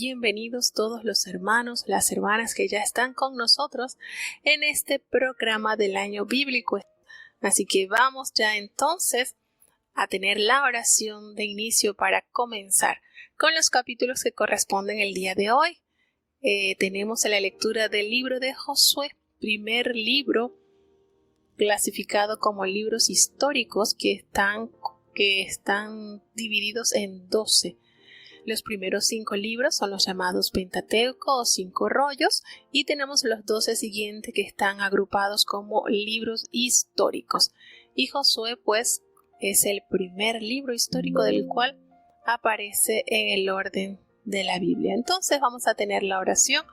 Bienvenidos todos los hermanos, las hermanas que ya están con nosotros en este programa del año bíblico. Así que vamos ya entonces a tener la oración de inicio para comenzar con los capítulos que corresponden el día de hoy. Tenemos la lectura del libro de Josué, primer libro clasificado como libros históricos que están divididos en 12. Los primeros 5 libros son los llamados Pentateuco o 5 rollos y tenemos los 12 siguientes que están agrupados como libros históricos. Y Josué pues es el primer libro histórico del cual aparece en el orden de la Biblia. Entonces vamos a tener la oración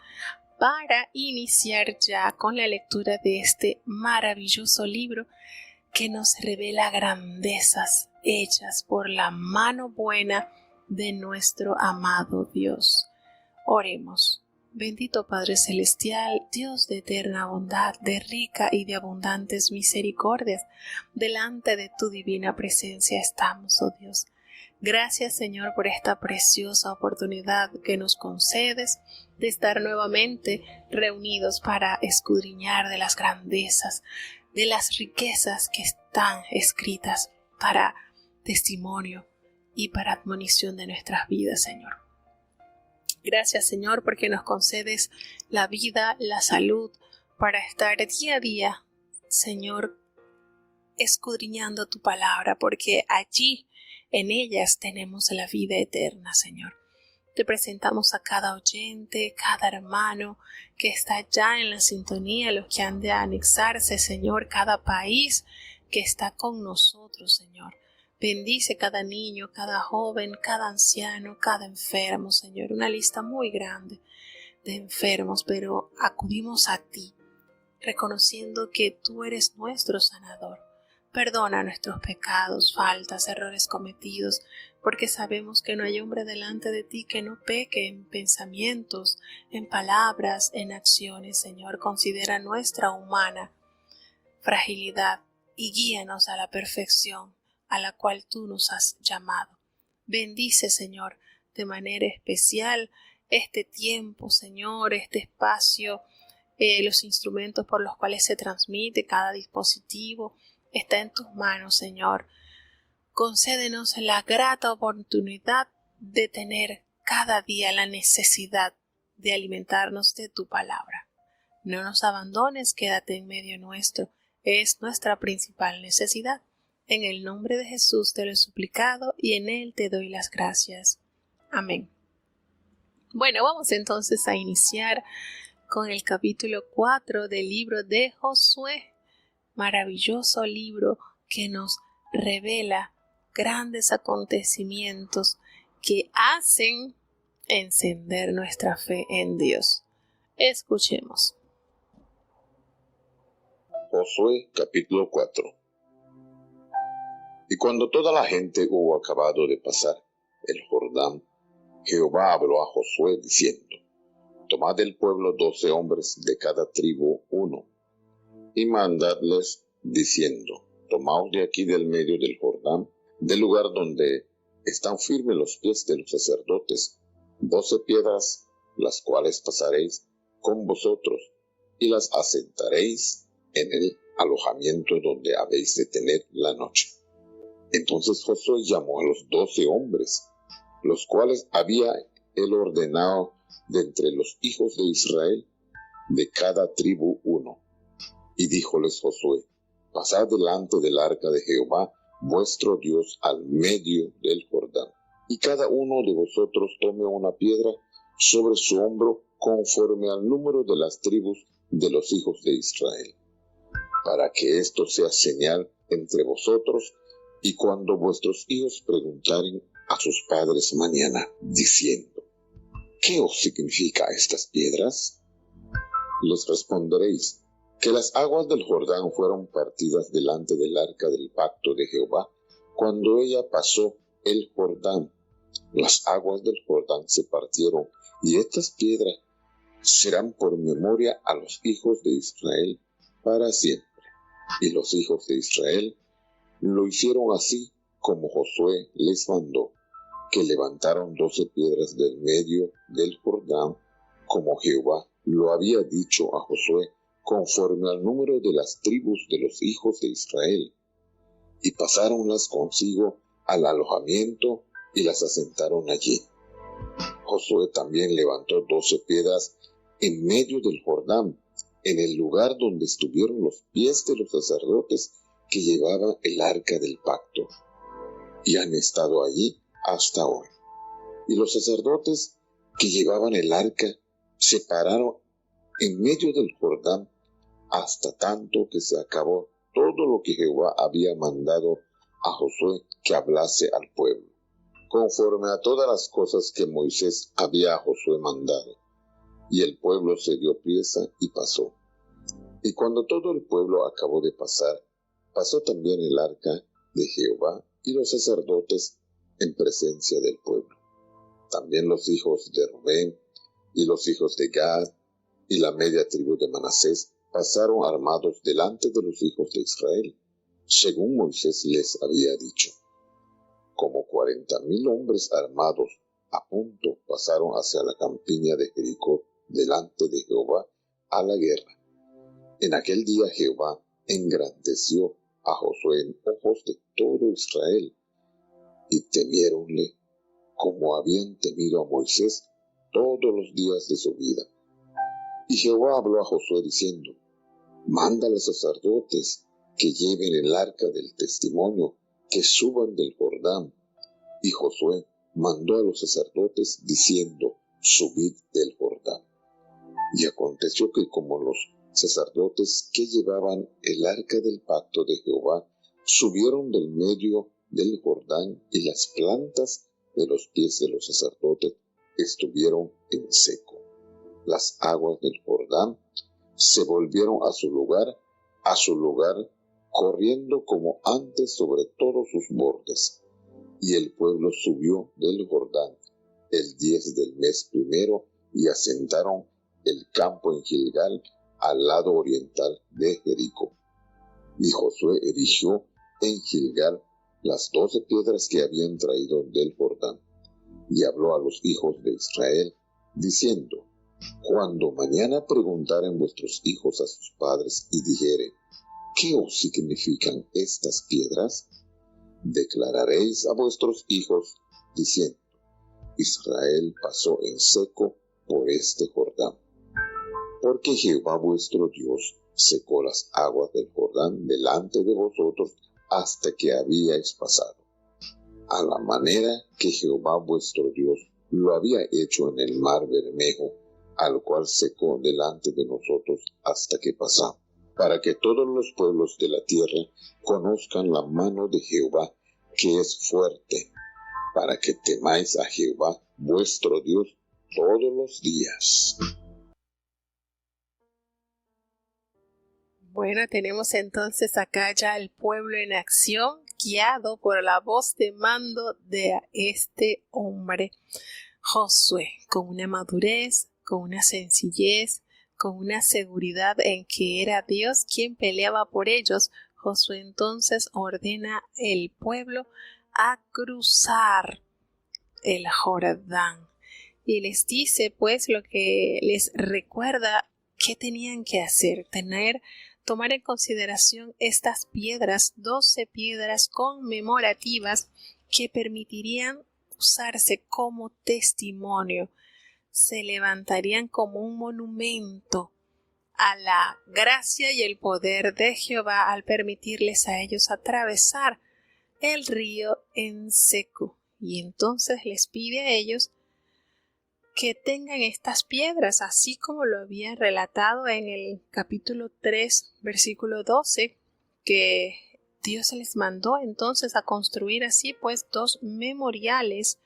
para iniciar ya con la lectura de este maravilloso libro que nos revela grandezas hechas por la mano buena de nuestro amado Dios. Oremos. Bendito Padre Celestial, Dios de eterna bondad, de rica y de abundantes misericordias, delante de tu divina presencia estamos, oh Dios. Gracias, Señor, por esta preciosa oportunidad que nos concedes de estar nuevamente reunidos para escudriñar de las grandezas, de las riquezas que están escritas para testimonio y para admonición de nuestras vidas, Señor. Gracias, Señor, porque nos concedes la vida, la salud, para estar día a día, Señor, escudriñando tu palabra, porque allí, en ellas, tenemos la vida eterna, Señor. Te presentamos a cada oyente, cada hermano que está ya en la sintonía, los que han de anexarse, Señor, cada país que está con nosotros, Señor. Bendice cada niño, cada joven, cada anciano, cada enfermo, Señor. Una lista muy grande de enfermos, pero acudimos a ti, reconociendo que tú eres nuestro sanador. Perdona nuestros pecados, faltas, errores cometidos, porque sabemos que no hay hombre delante de ti que no peque en pensamientos, en palabras, en acciones, Señor. Considera nuestra humana fragilidad y guíanos a la perfección a la cual tú nos has llamado. Bendice, Señor, de manera especial este tiempo, Señor, este espacio, los instrumentos por los cuales se transmite cada dispositivo. Está en tus manos, Señor. Concédenos la grata oportunidad de tener cada día la necesidad de alimentarnos de tu palabra. No nos abandones, quédate en medio nuestro. Es nuestra principal necesidad. En el nombre de Jesús te lo he suplicado y en él te doy las gracias. Amén. Bueno, vamos entonces a iniciar con el capítulo 4 del libro de Josué. Maravilloso libro que nos revela grandes acontecimientos que hacen encender nuestra fe en Dios. Escuchemos. Josué capítulo 4. Y cuando toda la gente hubo acabado de pasar el Jordán, Jehová habló a Josué diciendo: Tomad del pueblo 12 hombres de cada tribu uno, y mandadles diciendo: Tomaos de aquí del medio del Jordán, del lugar donde están firmes los pies de los sacerdotes, 12 piedras, las cuales pasaréis con vosotros, y las asentaréis en el alojamiento donde habéis de tener la noche. Entonces Josué llamó a los 12 hombres, los cuales había él ordenado de entre los hijos de Israel, de cada tribu uno. Y díjoles Josué: Pasad delante del arca de Jehová, vuestro Dios, al medio del Jordán. Y cada uno de vosotros tome una piedra sobre su hombro, conforme al número de las tribus de los hijos de Israel, para que esto sea señal entre vosotros, y cuando vuestros hijos preguntaren a sus padres mañana, diciendo: ¿Qué os significa estas piedras? Les responderéis: que las aguas del Jordán fueron partidas delante del arca del pacto de Jehová, cuando ella pasó el Jordán. Las aguas del Jordán se partieron, y estas piedras serán por memoria a los hijos de Israel para siempre. Y los hijos de Israel lo hicieron así como Josué les mandó, que levantaron 12 piedras del medio del Jordán, como Jehová lo había dicho a Josué, conforme al número de las tribus de los hijos de Israel, y pasáronlas consigo al alojamiento y las asentaron allí. Josué también levantó 12 piedras en medio del Jordán, en el lugar donde estuvieron los pies de los sacerdotes que llevaban el arca del pacto, y han estado allí hasta hoy. Y los sacerdotes que llevaban el arca se pararon en medio del Jordán hasta tanto que se acabó todo lo que Jehová había mandado a Josué que hablase al pueblo, conforme a todas las cosas que Moisés había a Josué mandado. Y el pueblo se dio priesa y pasó. Y cuando todo el pueblo acabó de pasar, pasó también el arca de Jehová y los sacerdotes en presencia del pueblo. También los hijos de Rubén y los hijos de Gad y la media tribu de Manasés pasaron armados delante de los hijos de Israel, según Moisés les había dicho. Como 40,000 hombres armados a punto pasaron hacia la campiña de Jericó delante de Jehová a la guerra. En aquel día Jehová engrandeció a Josué en ojos de todo Israel, y temiéronle como habían temido a Moisés todos los días de su vida. Y Jehová habló a Josué diciendo: manda a los sacerdotes que lleven el arca del testimonio, que suban del Jordán. Y Josué mandó a los sacerdotes diciendo: subid del Jordán. Y aconteció que como los sacerdotes que llevaban el arca del pacto de Jehová subieron del medio del Jordán, y las plantas de los pies de los sacerdotes estuvieron en seco, las aguas del Jordán se volvieron a su lugar, corriendo como antes sobre todos sus bordes. Y el pueblo subió del Jordán el 10 del mes primero, y asentaron el campo en Gilgal, al lado oriental de Jericó. Y Josué erigió en Gilgal las 12 piedras que habían traído del Jordán, y habló a los hijos de Israel, diciendo: cuando mañana preguntaren vuestros hijos a sus padres y dijeren: ¿qué os significan estas piedras? Declararéis a vuestros hijos, diciendo: Israel pasó en seco por este Jordán, porque Jehová vuestro Dios secó las aguas del Jordán delante de vosotros hasta que habíais pasado, a la manera que Jehová vuestro Dios lo había hecho en el mar Bermejo, al cual secó delante de nosotros hasta que pasamos, para que todos los pueblos de la tierra conozcan la mano de Jehová, que es fuerte, para que temáis a Jehová vuestro Dios todos los días. Bueno, tenemos entonces acá ya el pueblo en acción, guiado por la voz de mando de este hombre, Josué, con una madurez, con una sencillez, con una seguridad en que era Dios quien peleaba por ellos. Josué entonces ordena al pueblo a cruzar el Jordán y les dice pues lo que les recuerda que tenían que hacer, tomar en consideración estas piedras, 12 piedras conmemorativas que permitirían usarse como testimonio, se levantarían como un monumento a la gracia y el poder de Jehová al permitirles a ellos atravesar el río en seco. Y entonces les pide a ellos que tengan estas piedras, así como lo había relatado en el capítulo 3, versículo 12, que Dios les mandó entonces a construir así pues 2 memoriales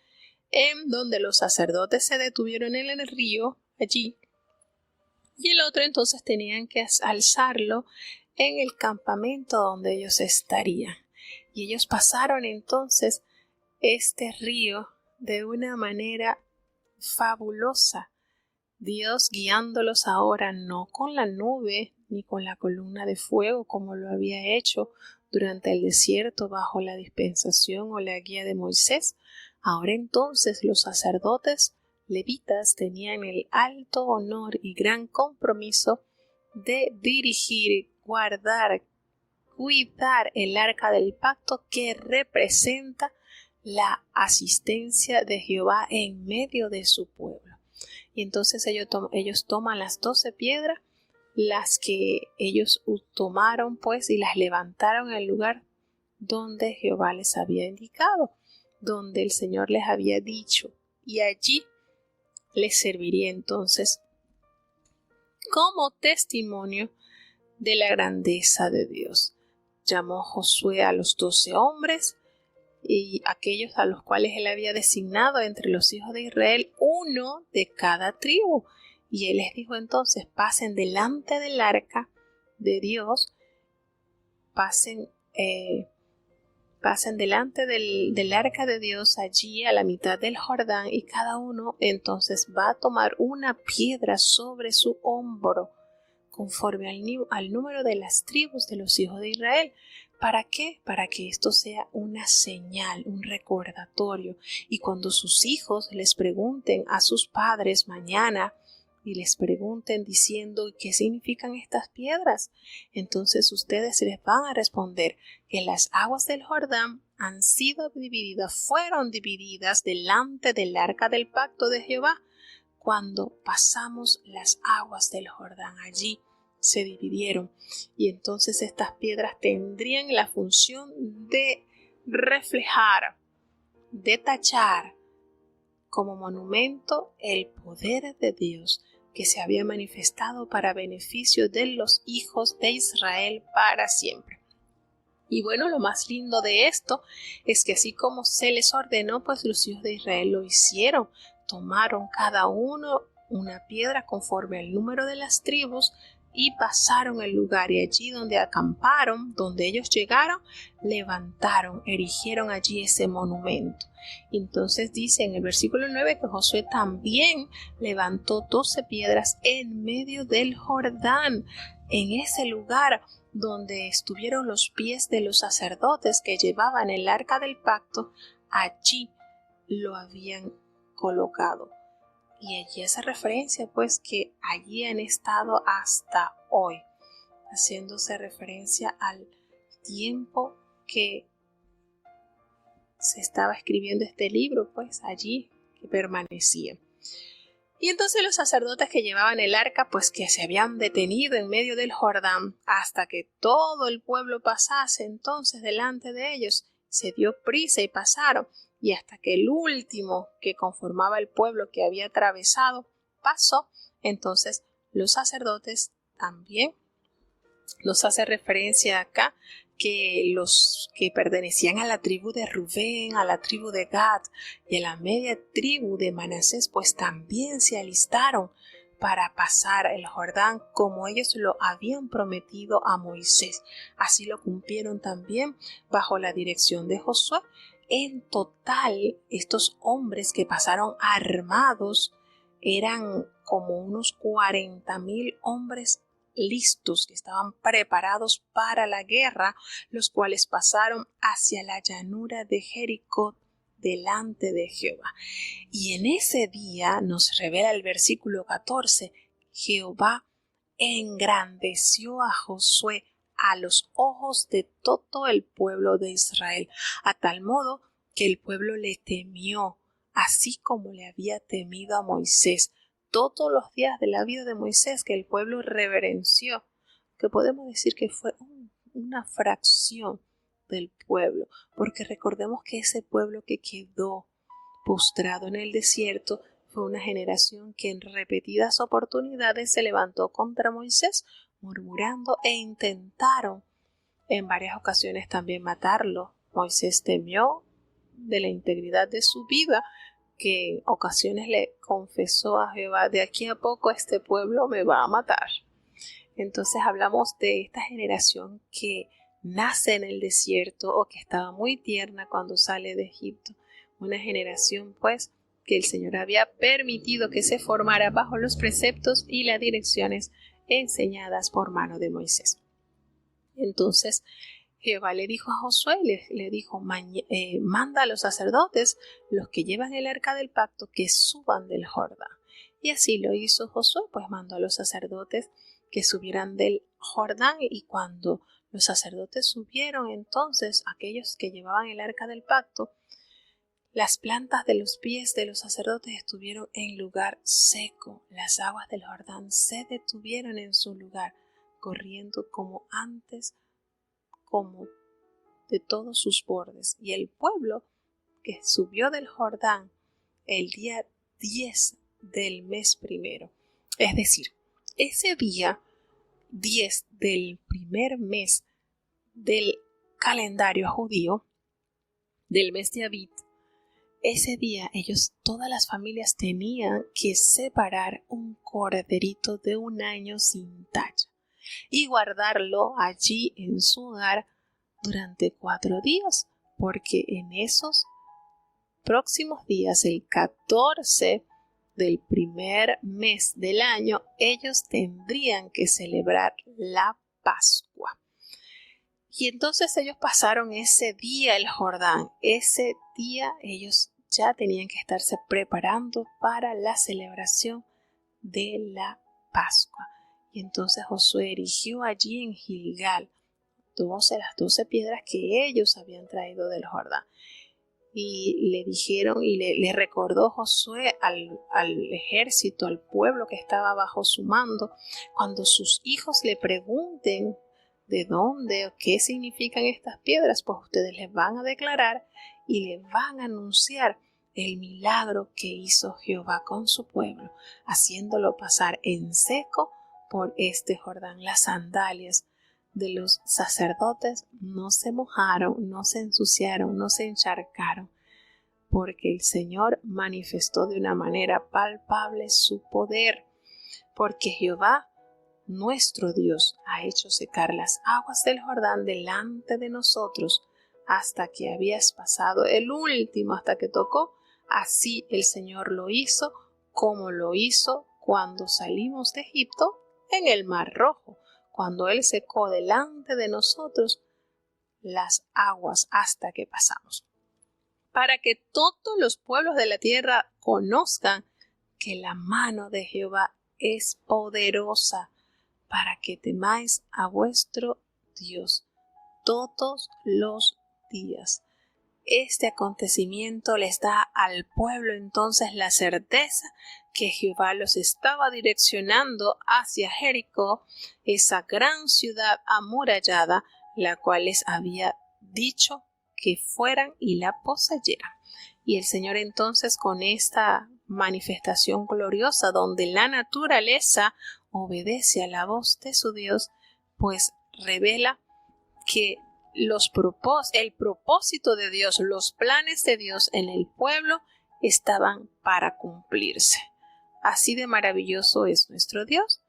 en donde los sacerdotes se detuvieron en el río allí, y el otro entonces tenían que alzarlo en el campamento donde ellos estarían. Y ellos pasaron entonces este río de una manera fabulosa, Dios guiándolos ahora no con la nube ni con la columna de fuego como lo había hecho durante el desierto bajo la dispensación o la guía de Moisés, ahora entonces los sacerdotes levitas tenían el alto honor y gran compromiso de dirigir, guardar, cuidar el arca del pacto, que representa la asistencia de Jehová en medio de su pueblo. Y entonces ellos toman las 12 piedras, las que ellos tomaron pues, y las levantaron en el lugar donde Jehová les había indicado, donde el Señor les había dicho, y allí les serviría entonces como testimonio de la grandeza de Dios. Llamó Josué a los 12 hombres y aquellos a los cuales él había designado entre los hijos de Israel, uno de cada tribu. Y él les dijo entonces: pasen delante del arca de Dios, pasen delante del arca de Dios allí a la mitad del Jordán, y cada uno entonces va a tomar una piedra sobre su hombro, conforme al número de las tribus de los hijos de Israel. ¿Para qué? Para que esto sea una señal, un recordatorio. Y cuando sus hijos les pregunten a sus padres mañana y les pregunten diciendo ¿qué significan estas piedras?, entonces ustedes les van a responder que las aguas del Jordán han sido divididas, fueron divididas delante del arca del pacto de Jehová. Cuando pasamos las aguas del Jordán, allí se dividieron, y entonces estas piedras tendrían la función de reflejar, de tachar como monumento el poder de Dios que se había manifestado para beneficio de los hijos de Israel para siempre. Y bueno, lo más lindo de esto es que así como se les ordenó, pues los hijos de Israel lo hicieron. Tomaron cada uno una piedra conforme al número de las tribus y pasaron el lugar, y allí donde acamparon, donde ellos llegaron, levantaron, erigieron allí ese monumento. Entonces dice en el versículo 9 que Josué también levantó 12 piedras en medio del Jordán, en ese lugar donde estuvieron los pies de los sacerdotes que llevaban el arca del pacto. Allí lo habían colocado. Y allí hace referencia pues que allí han estado hasta hoy, haciéndose referencia al tiempo que se estaba escribiendo este libro, pues allí que permanecían. Y entonces los sacerdotes que llevaban el arca, pues que se habían detenido en medio del Jordán hasta que todo el pueblo pasase entonces delante de ellos, se dio prisa y pasaron. Y hasta que el último que conformaba el pueblo que había atravesado pasó, entonces los sacerdotes también. Nos hace referencia acá que los que pertenecían a la tribu de Rubén, a la tribu de Gad y a la media tribu de Manasés, pues también se alistaron para pasar el Jordán como ellos lo habían prometido a Moisés. Así lo cumplieron también bajo la dirección de Josué. En total, estos hombres que pasaron armados eran como unos 40,000 hombres listos, que estaban preparados para la guerra, los cuales pasaron hacia la llanura de Jericó delante de Jehová. Y en ese día, nos revela el versículo 14, Jehová engrandeció a Josué a los ojos de todo el pueblo de Israel, a tal modo que el pueblo le temió, así como le había temido a Moisés. Todos los días de la vida de Moisés que el pueblo reverenció, que podemos decir que fue una fracción del pueblo, porque recordemos que ese pueblo que quedó postrado en el desierto fue una generación que en repetidas oportunidades se levantó contra Moisés, murmurando, e intentaron en varias ocasiones también matarlo. Moisés temió de la integridad de su vida, que en ocasiones le confesó a Jehová: de aquí a poco este pueblo me va a matar. Entonces hablamos de esta generación que nace en el desierto o que estaba muy tierna cuando sale de Egipto. Una generación pues que el Señor había permitido que se formara bajo los preceptos y las direcciones enseñadas por mano de Moisés. Entonces Jehová le dijo a Josué, le dijo, manda a los sacerdotes, los que llevan el arca del pacto, que suban del Jordán. Y así lo hizo Josué, pues mandó a los sacerdotes que subieran del Jordán, y cuando los sacerdotes subieron, entonces aquellos que llevaban el arca del pacto, las plantas de los pies de los sacerdotes estuvieron en lugar seco. Las aguas del Jordán se detuvieron en su lugar, corriendo como antes, como de todos sus bordes. Y el pueblo que subió del Jordán el día 10 del mes primero, es decir, ese día 10 del primer mes del calendario judío, del mes de Abib, ese día todas las familias tenían que separar un corderito de 1 año sin tacha y guardarlo allí en su hogar durante 4 días, porque en esos próximos días, el 14 del primer mes del año, ellos tendrían que celebrar la Pascua. Y entonces ellos pasaron ese día el Jordán. Ese día ellos ya tenían que estarse preparando para la celebración de la Pascua. Y entonces Josué erigió allí en Gilgal las 12 piedras que ellos habían traído del Jordán. Y le dijeron y le recordó Josué al ejército, al pueblo que estaba bajo su mando, cuando sus hijos le pregunten de dónde o qué significan estas piedras, pues ustedes les van a declarar y les van a anunciar el milagro que hizo Jehová con su pueblo, haciéndolo pasar en seco por este Jordán. Las sandalias de los sacerdotes no se mojaron, no se ensuciaron, no se encharcaron, porque el Señor manifestó de una manera palpable su poder, porque Jehová, nuestro Dios, ha hecho secar las aguas del Jordán delante de nosotros hasta que habías pasado el último, hasta que tocó. Así el Señor lo hizo, como lo hizo cuando salimos de Egipto en el Mar Rojo, cuando Él secó delante de nosotros las aguas hasta que pasamos. Para que todos los pueblos de la tierra conozcan que la mano de Jehová es poderosa, para que temáis a vuestro Dios todos los días. Este acontecimiento les da al pueblo entonces la certeza que Jehová los estaba direccionando hacia Jericó, esa gran ciudad amurallada, la cual les había dicho que fueran y la poseyeran. Y el Señor entonces, con esta manifestación gloriosa donde la naturaleza obedece a la voz de su Dios, pues revela que el propósito de Dios, los planes de Dios en el pueblo estaban para cumplirse. Así de maravilloso es nuestro Dios.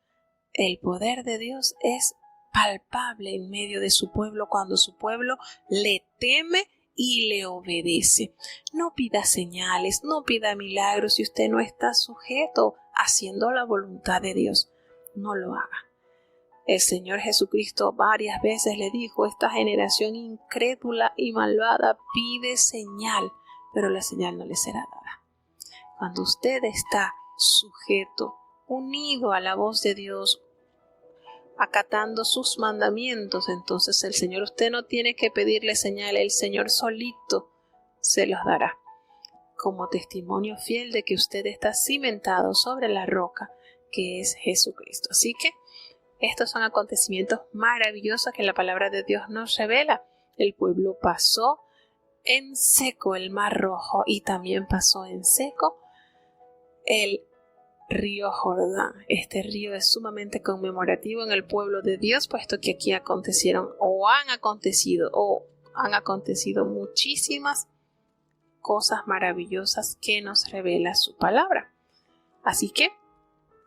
El poder de Dios es palpable en medio de su pueblo cuando su pueblo le teme y le obedece. No pida señales, no pida milagros si usted no está sujeto haciendo la voluntad de Dios. No lo haga. El Señor Jesucristo varias veces le dijo: esta generación incrédula y malvada pide señal, pero la señal no le será dada. Cuando usted está sujeto, unido a la voz de Dios, acatando sus mandamientos, entonces el Señor, usted no tiene que pedirle señal, el Señor solito se los dará, como testimonio fiel de que usted está cimentado sobre la roca que es Jesucristo. Así que estos son acontecimientos maravillosos que la palabra de Dios nos revela. El pueblo pasó en seco el Mar Rojo y también pasó en seco el río Jordán. Este río es sumamente conmemorativo en el pueblo de Dios, puesto que aquí han acontecido muchísimas cosas maravillosas que nos revela su palabra. Así que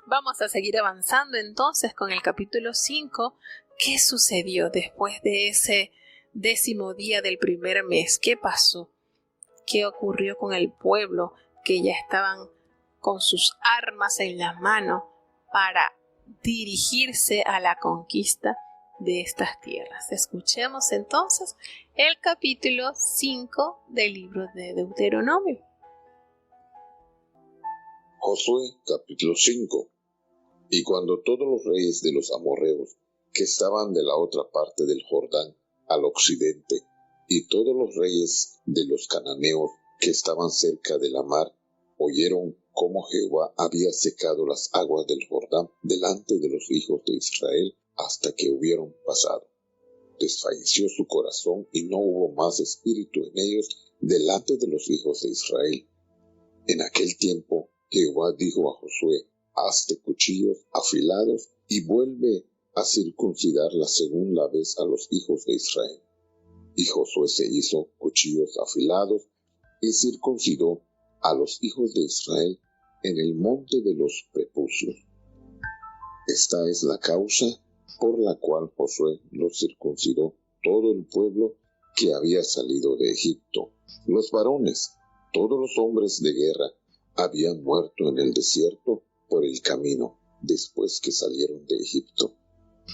vamos a seguir avanzando entonces con el capítulo 5. ¿Qué sucedió después de ese 10º día del primer mes? ¿Qué pasó? ¿Qué ocurrió con el pueblo que ya estaban con sus armas en la mano para dirigirse a la conquista de estas tierras. Escuchemos entonces el capítulo 5 del libro de Deuteronomio. Josué capítulo 5. Y cuando todos los reyes de los amorreos que estaban de la otra parte del Jordán al occidente, y todos los reyes de los cananeos que estaban cerca de la mar, oyeron cómo Jehová había secado las aguas del Jordán delante de los hijos de Israel hasta que hubieron pasado, desfalleció su corazón y no hubo más espíritu en ellos delante de los hijos de Israel. En aquel tiempo Jehová dijo a Josué: hazte cuchillos afilados y vuelve a circuncidar la segunda vez a los hijos de Israel. Y Josué se hizo cuchillos afilados y circuncidó a los hijos de Israel en el monte de los prepucios. Esta es la causa por la cual Josué los circuncidó todo el pueblo que había salido de Egipto. Los varones, todos los hombres de guerra, habían muerto en el desierto por el camino después que salieron de Egipto,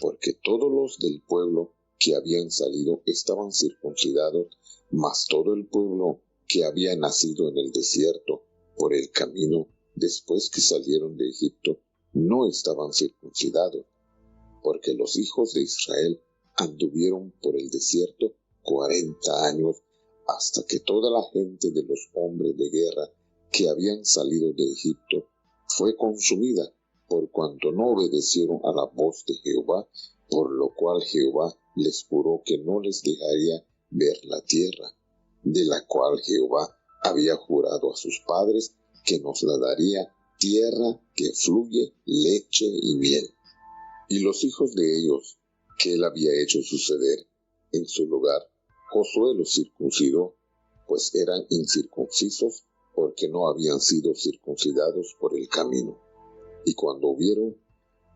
porque todos los del pueblo que habían salido estaban circuncidados, mas todo el pueblo que había nacido en el desierto por el camino después que salieron de Egipto no estaban circuncidados, porque los hijos de Israel anduvieron por el desierto 40 años, hasta que toda la gente de los hombres de guerra que habían salido de Egipto fue consumida, por cuanto no obedecieron a la voz de Jehová, por lo cual Jehová les juró que no les dejaría ver la tierra, de la cual Jehová había jurado a sus padres que nos la daría, tierra que fluye leche y miel. Y los hijos de ellos que él había hecho suceder en su lugar, Josué los circuncidó, pues eran incircuncisos, porque no habían sido circuncidados por el camino. Y cuando hubieron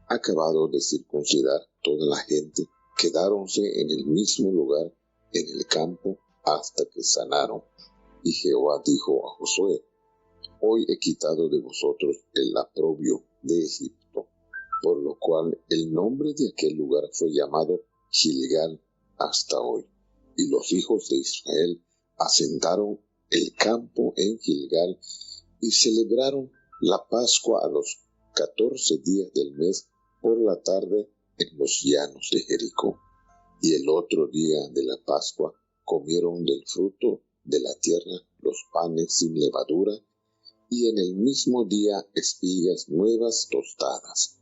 acabado de circuncidar toda la gente, quedáronse en el mismo lugar en el campo hasta que sanaron. Y Jehová dijo a Josué: hoy he quitado de vosotros el oprobio de Egipto, por lo cual el nombre de aquel lugar fue llamado Gilgal hasta hoy. Y los hijos de Israel asentaron el campo en Gilgal y celebraron la Pascua a los 14 días del mes por la tarde en los llanos de Jericó. Y el otro día de la Pascua comieron del fruto de la tierra los panes sin levadura, y en el mismo día espigas nuevas tostadas.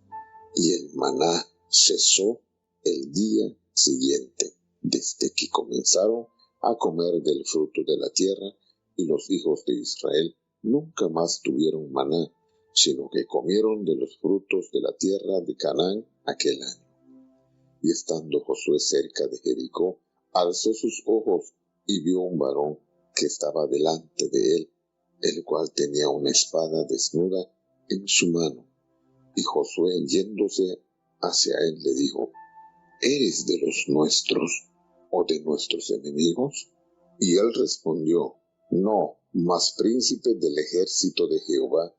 Y el maná cesó el día siguiente, desde que comenzaron a comer del fruto de la tierra, y los hijos de Israel nunca más tuvieron maná, sino que comieron de los frutos de la tierra de Canaán aquel año. Y estando Josué cerca de Jericó, alzó sus ojos y vio un varón que estaba delante de él, el cual tenía una espada desnuda en su mano. Y Josué, yéndose hacia él, le dijo: ¿eres de los nuestros o de nuestros enemigos? Y él respondió: no, mas príncipe del ejército de Jehová,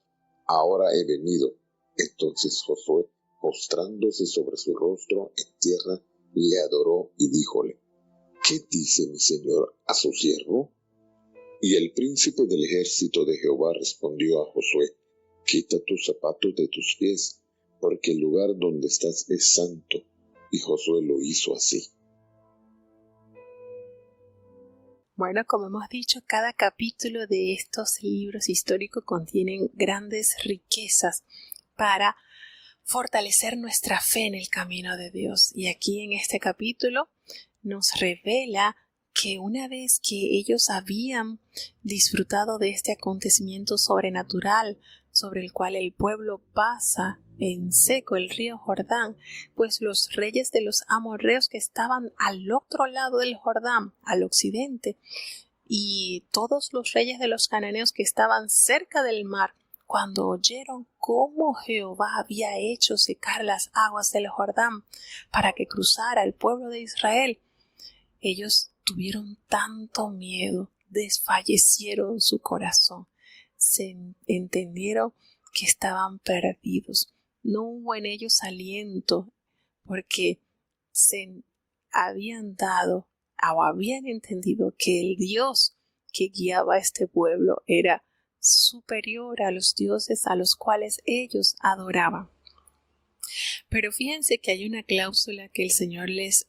ahora he venido. Entonces Josué, postrándose sobre su rostro en tierra, le adoró y díjole: ¿qué dice mi señor a su siervo? Y el príncipe del ejército de Jehová respondió a Josué: quita tus zapatos de tus pies, porque el lugar donde estás es santo. Y Josué lo hizo así. Bueno, como hemos dicho, cada capítulo de estos libros históricos contienen grandes riquezas para fortalecer nuestra fe en el camino de Dios. Y aquí en este capítulo nos revela que una vez que ellos habían disfrutado de este acontecimiento sobrenatural sobre el cual el pueblo pasa en seco el río Jordán, pues los reyes de los amorreos que estaban al otro lado del Jordán, al occidente, y todos los reyes de los cananeos que estaban cerca del mar, cuando oyeron cómo Jehová había hecho secar las aguas del Jordán para que cruzara el pueblo de Israel, ellos tuvieron tanto miedo, desfallecieron su corazón, se entendieron que estaban perdidos. No hubo en ellos aliento, porque se habían dado o habían entendido que el Dios que guiaba a este pueblo era superior a los dioses a los cuales ellos adoraban. Pero fíjense que hay una cláusula que el Señor les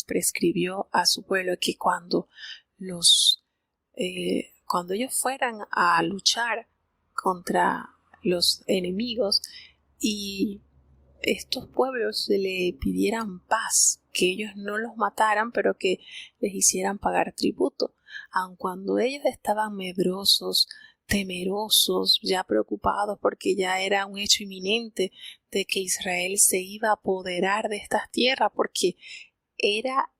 prescribió a su pueblo, que cuando ellos fueran a luchar contra los enemigos y estos pueblos se le pidieran paz, que ellos no los mataran, pero que les hicieran pagar tributo, aun cuando ellos estaban medrosos, temerosos, ya preocupados porque ya era un hecho inminente de que Israel se iba a apoderar de estas tierras, porque era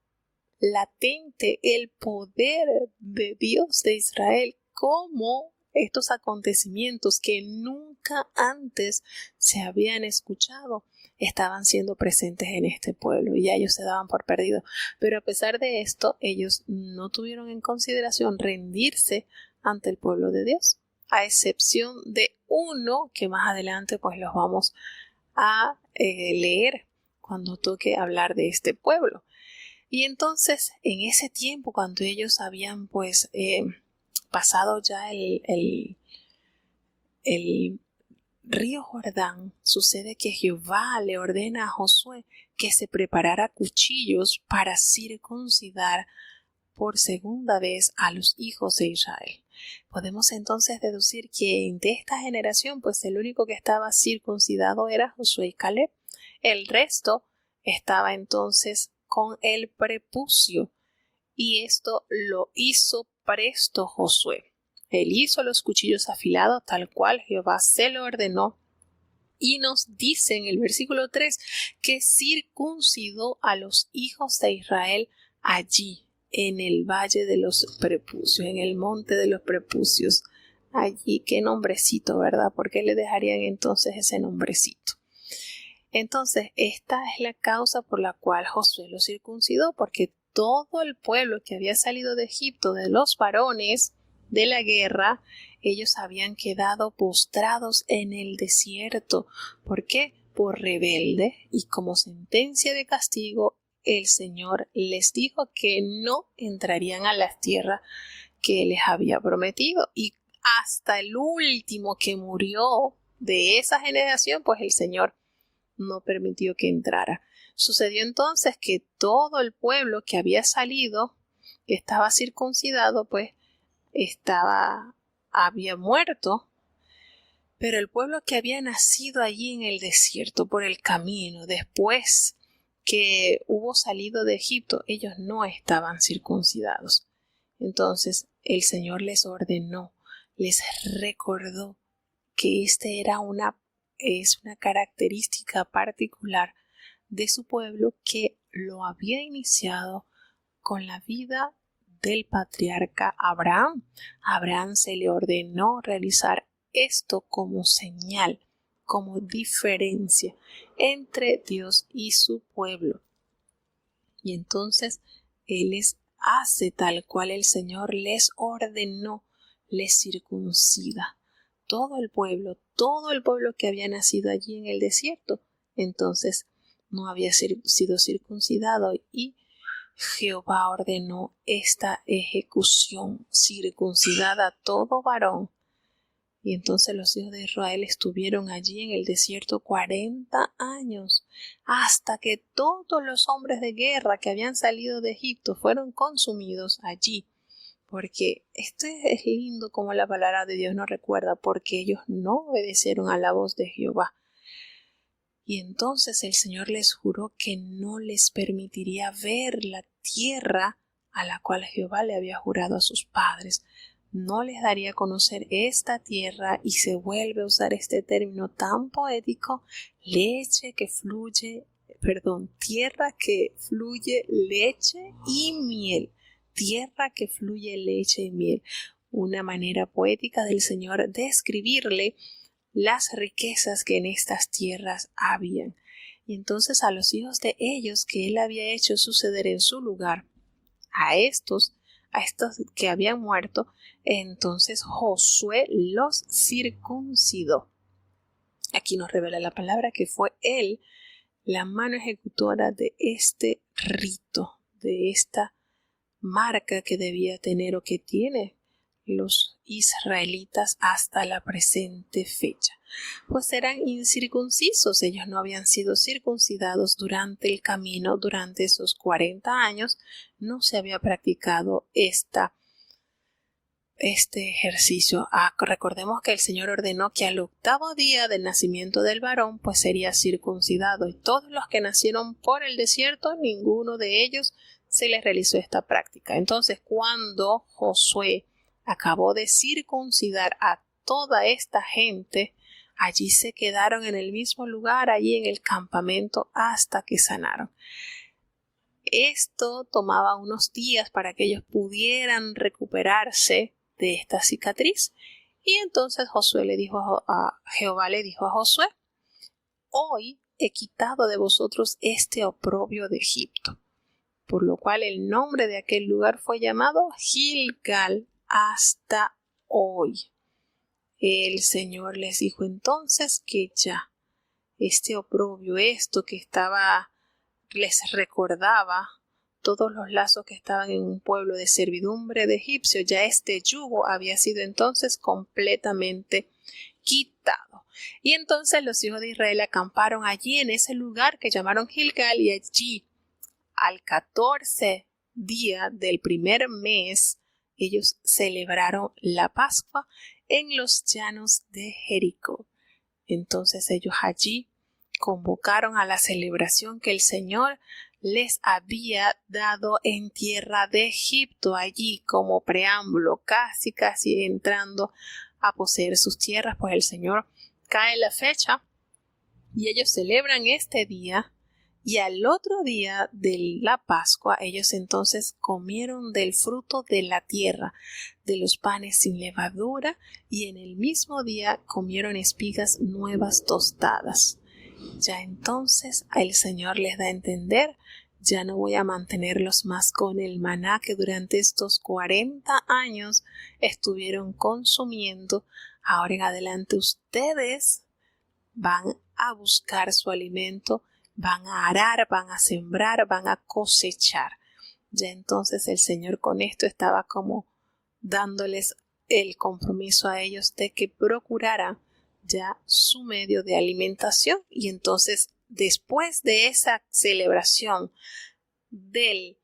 latente el poder de Dios de Israel, como estos acontecimientos que nunca antes se habían escuchado estaban siendo presentes en este pueblo y ya ellos se daban por perdidos. Pero a pesar de esto, ellos no tuvieron en consideración rendirse ante el pueblo de Dios, a excepción de uno que más adelante pues los vamos a leer cuando toque hablar de este pueblo. Y entonces en ese tiempo, cuando ellos habían pues pasado ya el río Jordán, sucede que Jehová le ordena a Josué que se preparara cuchillos para circuncidar por segunda vez a los hijos de Israel. Podemos entonces deducir que de esta generación pues el único que estaba circuncidado era Josué y Caleb. El resto estaba entonces con el prepucio, y esto lo hizo presto Josué. Él hizo los cuchillos afilados tal cual Jehová se lo ordenó, y nos dice en el versículo 3 que circuncidó a los hijos de Israel allí en el valle de los prepucios, en el monte de los prepucios. Allí, qué nombrecito, ¿verdad? ¿Por qué le dejarían entonces ese nombrecito? Entonces, esta es la causa por la cual Josué lo circuncidó, porque todo el pueblo que había salido de Egipto, de los varones de la guerra, ellos habían quedado postrados en el desierto. ¿Por qué? Por rebelde, y como sentencia de castigo, el Señor les dijo que no entrarían a las tierras que les había prometido, y hasta el último que murió de esa generación, pues el Señor no permitió que entrara. Sucedió entonces que todo el pueblo que había salido, que estaba circuncidado, pues había muerto, pero el pueblo que había nacido allí en el desierto por el camino, después que hubo salido de Egipto, ellos no estaban circuncidados. Entonces el Señor les ordenó, les recordó que es una característica particular de su pueblo, que lo había iniciado con la vida del patriarca Abraham. A Abraham se le ordenó realizar esto como señal, como diferencia entre Dios y su pueblo. Y entonces Él les hace tal cual el Señor les ordenó, les circuncida. Todo el pueblo que había nacido allí en el desierto, entonces no había sido circuncidado, y Jehová ordenó esta ejecución: circuncidada a todo varón. Y entonces los hijos de Israel estuvieron allí en el desierto 40 años, hasta que todos los hombres de guerra que habían salido de Egipto fueron consumidos allí. Porque esto es lindo como la palabra de Dios nos recuerda, porque ellos no obedecieron a la voz de Jehová. Y entonces el Señor les juró que no les permitiría ver la tierra a la cual Jehová le había jurado a sus padres. No les daría a conocer esta tierra, y se vuelve a usar este término tan poético: tierra que fluye leche y miel. Tierra que fluye leche y miel. Una manera poética del Señor de describirle las riquezas que en estas tierras habían. Y entonces a los hijos de ellos que Él había hecho suceder en su lugar, a estos que habían muerto, entonces Josué los circuncidó. Aquí nos revela la palabra que fue Él la mano ejecutora de este rito, de esta marca que debía tener o que tiene los israelitas hasta la presente fecha, pues eran incircuncisos. Ellos no habían sido circuncidados durante el camino. Durante esos 40 años no se había practicado este ejercicio. Recordemos que el Señor ordenó que al 8º día del nacimiento del varón pues sería circuncidado, y todos los que nacieron por el desierto, ninguno de ellos se les realizó esta práctica. Entonces, cuando Josué acabó de circuncidar a toda esta gente, allí se quedaron en el mismo lugar, allí en el campamento, hasta que sanaron. Esto tomaba unos días para que ellos pudieran recuperarse de esta cicatriz. Y entonces Jehová le dijo a Josué: hoy he quitado de vosotros este oprobio de Egipto. Por lo cual el nombre de aquel lugar fue llamado Gilgal hasta hoy. El Señor les dijo entonces que ya este oprobio, esto que les recordaba todos los lazos que estaban en un pueblo de servidumbre de egipcio, ya este yugo había sido entonces completamente quitado. Y entonces los hijos de Israel acamparon allí en ese lugar que llamaron Gilgal, y allí al 14 día del primer mes ellos celebraron la Pascua en los llanos de Jericó. Entonces ellos allí convocaron a la celebración que el Señor les había dado en tierra de Egipto, allí como preámbulo, casi entrando a poseer sus tierras, pues el Señor cae la fecha y ellos celebran este día. Y al otro día de la Pascua, ellos entonces comieron del fruto de la tierra, de los panes sin levadura, y en el mismo día comieron espigas nuevas tostadas. Ya entonces el Señor les da a entender: ya no voy a mantenerlos más con el maná que durante estos 40 años estuvieron consumiendo. Ahora en adelante ustedes van a buscar su alimento, van a arar, van a sembrar, van a cosechar. Ya entonces el Señor con esto estaba como dándoles el compromiso a ellos de que procurara ya su medio de alimentación. Y entonces, después de esa celebración del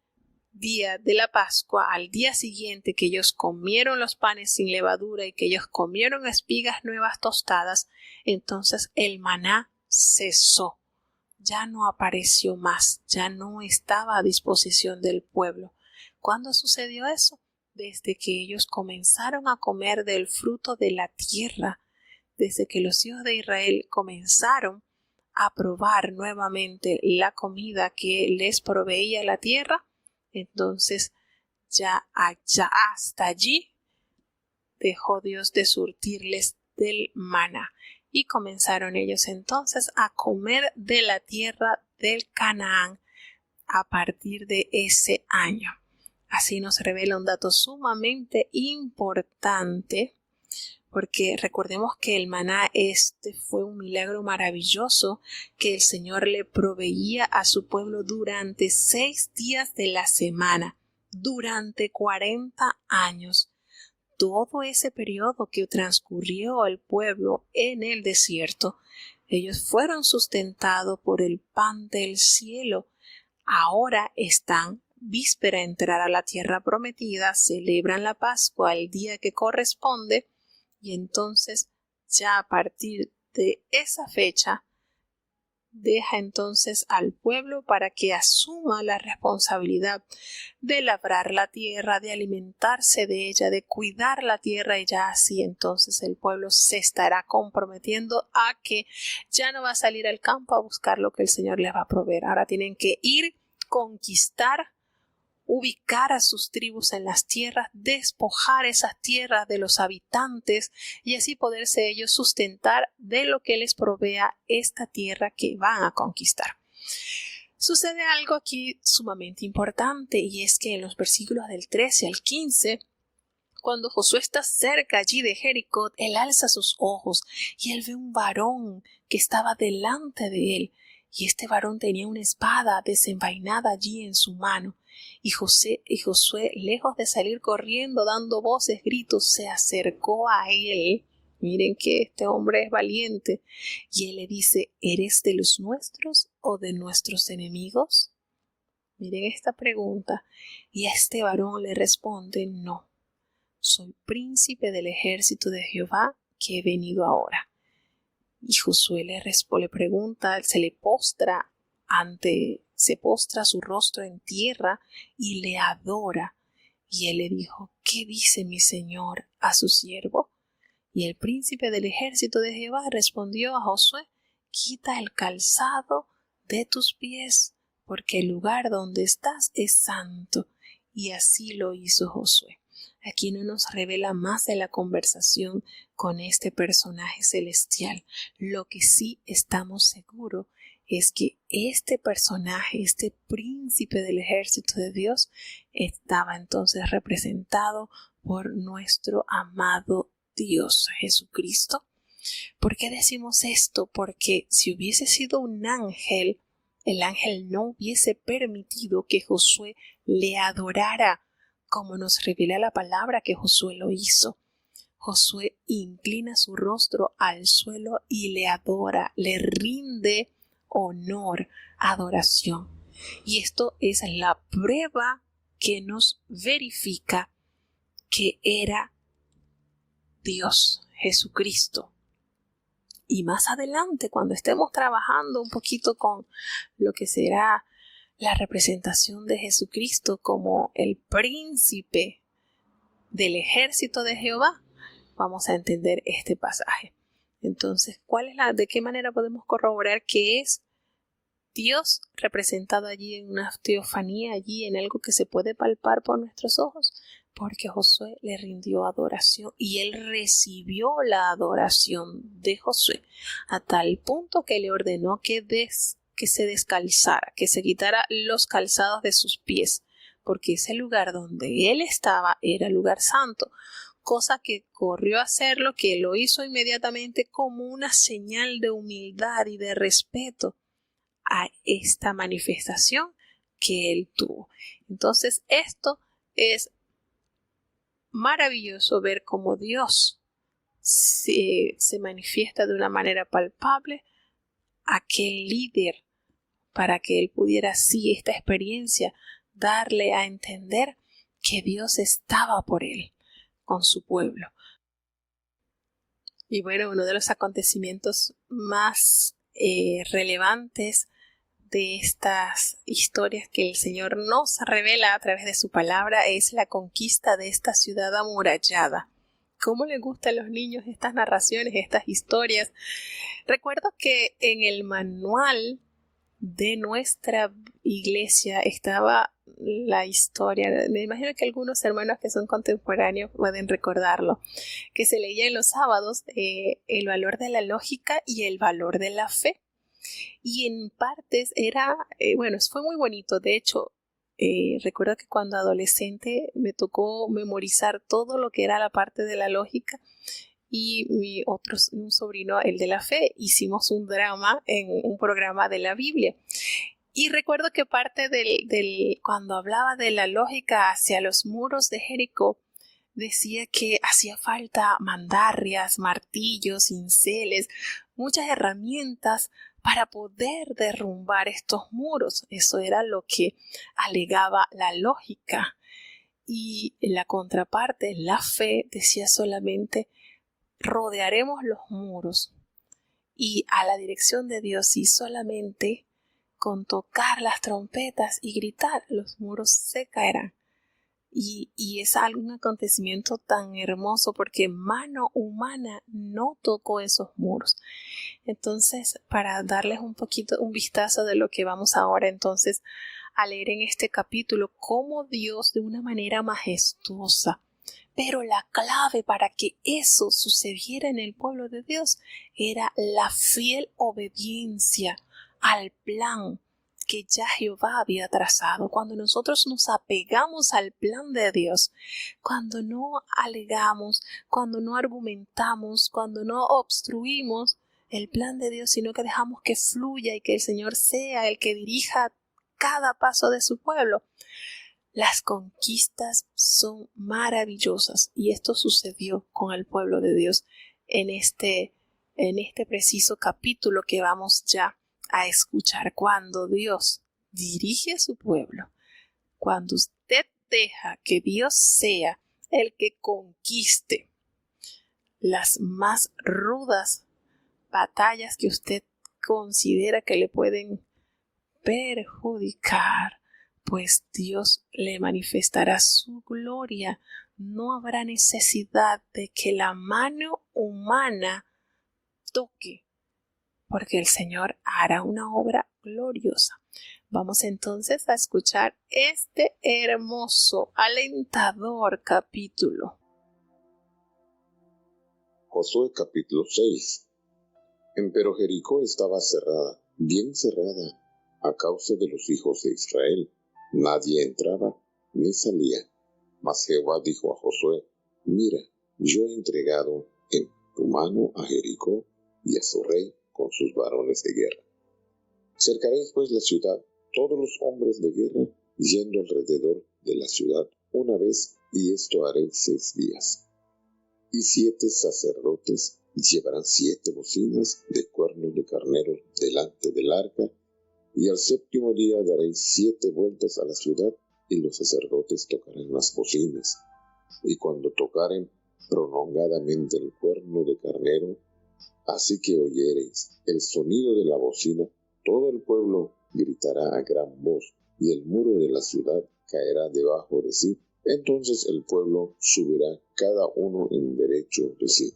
día de la Pascua, al día siguiente que ellos comieron los panes sin levadura y que ellos comieron espigas nuevas tostadas, entonces el maná cesó. Ya no apareció más, ya no estaba a disposición del pueblo. ¿Cuándo sucedió eso? Desde que ellos comenzaron a comer del fruto de la tierra, desde que los hijos de Israel comenzaron a probar nuevamente la comida que les proveía la tierra, entonces ya hasta allí dejó Dios de surtirles del maná. Y comenzaron ellos entonces a comer de la tierra del Canaán a partir de ese año. Así nos revela un dato sumamente importante, porque recordemos que el maná fue un milagro maravilloso que el Señor le proveía a su pueblo durante 6 días de la semana, durante 40 años. Todo ese periodo que transcurrió el pueblo en el desierto, ellos fueron sustentados por el pan del cielo. Ahora están víspera de entrar a la tierra prometida, celebran la Pascua el día que corresponde, y entonces ya a partir de esa fecha deja entonces al pueblo para que asuma la responsabilidad de labrar la tierra, de alimentarse de ella, de cuidar la tierra, y ya así entonces el pueblo se estará comprometiendo a que ya no va a salir al campo a buscar lo que el Señor les va a proveer. Ahora tienen que ir, conquistar, ubicar a sus tribus en las tierras, despojar esas tierras de los habitantes y así poderse ellos sustentar de lo que les provea esta tierra que van a conquistar. Sucede algo aquí sumamente importante, y es que en los versículos del 13 al 15, cuando Josué está cerca allí de Jericó, él alza sus ojos y él ve un varón que estaba delante de él. Y este varón tenía una espada desenvainada allí en su mano. Y Josué, lejos de salir corriendo, dando voces, gritos, se acercó a él. Miren que este hombre es valiente. Y él le dice, ¿eres de los nuestros o de nuestros enemigos? Miren esta pregunta. Y a este varón le responde, no, soy príncipe del ejército de Jehová que he venido ahora. Y Josué le pregunta, se postra su rostro en tierra y le adora. Y él le dijo, ¿qué dice mi señor a su siervo? Y el príncipe del ejército de Jehová respondió a Josué, quita el calzado de tus pies, porque el lugar donde estás es santo. Y así lo hizo Josué. Aquí no nos revela más de la conversación con este personaje celestial. Lo que sí estamos seguros es que este personaje, este príncipe del ejército de Dios, estaba entonces representado por nuestro amado Dios Jesucristo. ¿Por qué decimos esto? Porque si hubiese sido un ángel, el ángel no hubiese permitido que Josué le adorara, como nos revela la palabra que Josué lo hizo. Josué inclina su rostro al suelo y le adora, le rinde honor, adoración. Y esto es la prueba que nos verifica que era Dios, Jesucristo. Y más adelante, cuando estemos trabajando un poquito con lo que será la representación de Jesucristo como el príncipe del ejército de Jehová, vamos a entender este pasaje. Entonces, ¿de qué manera podemos corroborar que es Dios representado allí en una teofanía, allí en algo que se puede palpar por nuestros ojos? Porque Josué le rindió adoración y él recibió la adoración de Josué a tal punto que le ordenó que se descalzara, que se quitara los calzados de sus pies, porque ese lugar donde él estaba era lugar santo, cosa que corrió a hacerlo, que lo hizo inmediatamente como una señal de humildad y de respeto a esta manifestación que él tuvo. Entonces, esto es maravilloso, ver cómo Dios se manifiesta de una manera palpable a aquel líder, para que él pudiera así esta experiencia darle a entender que Dios estaba por él, con su pueblo. Y bueno, uno de los acontecimientos más relevantes de estas historias que el Señor nos revela a través de su palabra es la conquista de esta ciudad amurallada. ¿Cómo les gustan a los niños estas narraciones, estas historias? Recuerdo que en el manual de nuestra iglesia estaba la historia, me imagino que algunos hermanos que son contemporáneos pueden recordarlo, que se leía en los sábados, el valor de la lógica y el valor de la fe. Y en partes fue muy bonito. De hecho, recuerdo que cuando adolescente me tocó memorizar todo lo que era la parte de la lógica, y un sobrino, el de la fe, hicimos un drama en un programa de la Biblia. Y recuerdo que parte cuando hablaba de la lógica hacia los muros de Jericó, decía que hacía falta mandarrias, martillos, cinceles, muchas herramientas para poder derrumbar estos muros. Eso era lo que alegaba la lógica. Y en la contraparte, la fe, decía solamente, rodearemos los muros y a la dirección de Dios, y solamente con tocar las trompetas y gritar, los muros se caerán. Y es un acontecimiento tan hermoso porque mano humana no tocó esos muros. Entonces, para darles un vistazo de lo que vamos ahora entonces a leer en este capítulo, cómo Dios de una manera majestuosa, pero la clave para que eso sucediera en el pueblo de Dios era la fiel obediencia al plan que ya Jehová había trazado. Cuando nosotros nos apegamos al plan de Dios, cuando no alegamos, cuando no argumentamos, cuando no obstruimos, el plan de Dios, sino que dejamos que fluya y que el Señor sea el que dirija cada paso de su pueblo, las conquistas son maravillosas. Y esto sucedió con el pueblo de Dios en este preciso capítulo que vamos ya a escuchar. Cuando Dios dirige a su pueblo, cuando usted deja que Dios sea el que conquiste las más rudas batallas que usted considera que le pueden perjudicar, pues Dios le manifestará su gloria. No habrá necesidad de que la mano humana toque, porque el Señor hará una obra gloriosa. Vamos entonces a escuchar este hermoso, alentador capítulo. Josué capítulo 6. Empero Jericó estaba cerrada, bien cerrada, a causa de los hijos de Israel. Nadie entraba ni salía. Mas Jehová dijo a Josué: Mira, yo he entregado en tu mano a Jericó y a su rey con sus varones de guerra. Cercaréis pues la ciudad, todos los hombres de guerra, yendo alrededor de la ciudad una vez, y esto haréis 6 días. Y 7 sacerdotes llevarán 7 bocinas de cuernos de carneros delante del arca, y al 7º día daréis 7 vueltas a la ciudad, y los sacerdotes tocarán las bocinas. Y cuando tocaren prolongadamente el cuerno de carnero, así que oyereis el sonido de la bocina, todo el pueblo gritará a gran voz, y el muro de la ciudad caerá debajo de sí. Entonces el pueblo subirá cada uno en derecho de sí.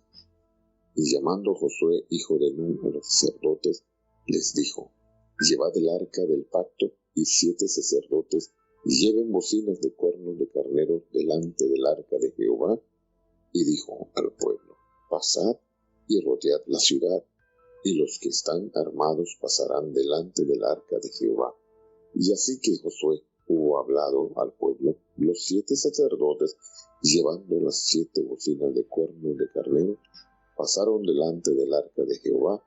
Y llamando Josué, hijo de Nun, a los sacerdotes, les dijo: Llevad el arca del pacto, y 7 sacerdotes lleven bocinas de cuernos de carneros delante del arca de Jehová. Y dijo al pueblo: Pasad y rodead la ciudad, y los que están armados pasarán delante del arca de Jehová. Y así que Josué hubo hablado al pueblo, los 7 sacerdotes, llevando las 7 bocinas de cuernos de carnero, pasaron delante del arca de Jehová,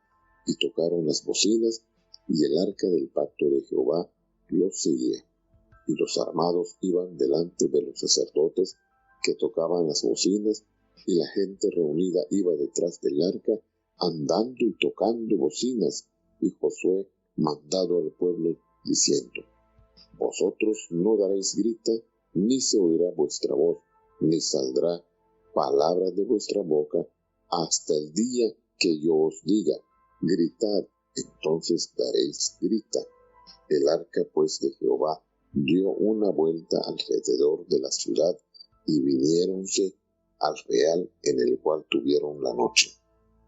y tocaron las bocinas, y el arca del pacto de Jehová los seguía. Y los armados iban delante de los sacerdotes que tocaban las bocinas, y la gente reunida iba detrás del arca, andando y tocando bocinas. Y Josué mandado al pueblo, diciendo: Vosotros no daréis grita, ni se oirá vuestra voz, ni saldrá palabra de vuestra boca, hasta el día que yo os diga: gritad, entonces daréis grita. El arca pues de Jehová dio una vuelta alrededor de la ciudad, y viniéronse al real en el cual tuvieron la noche.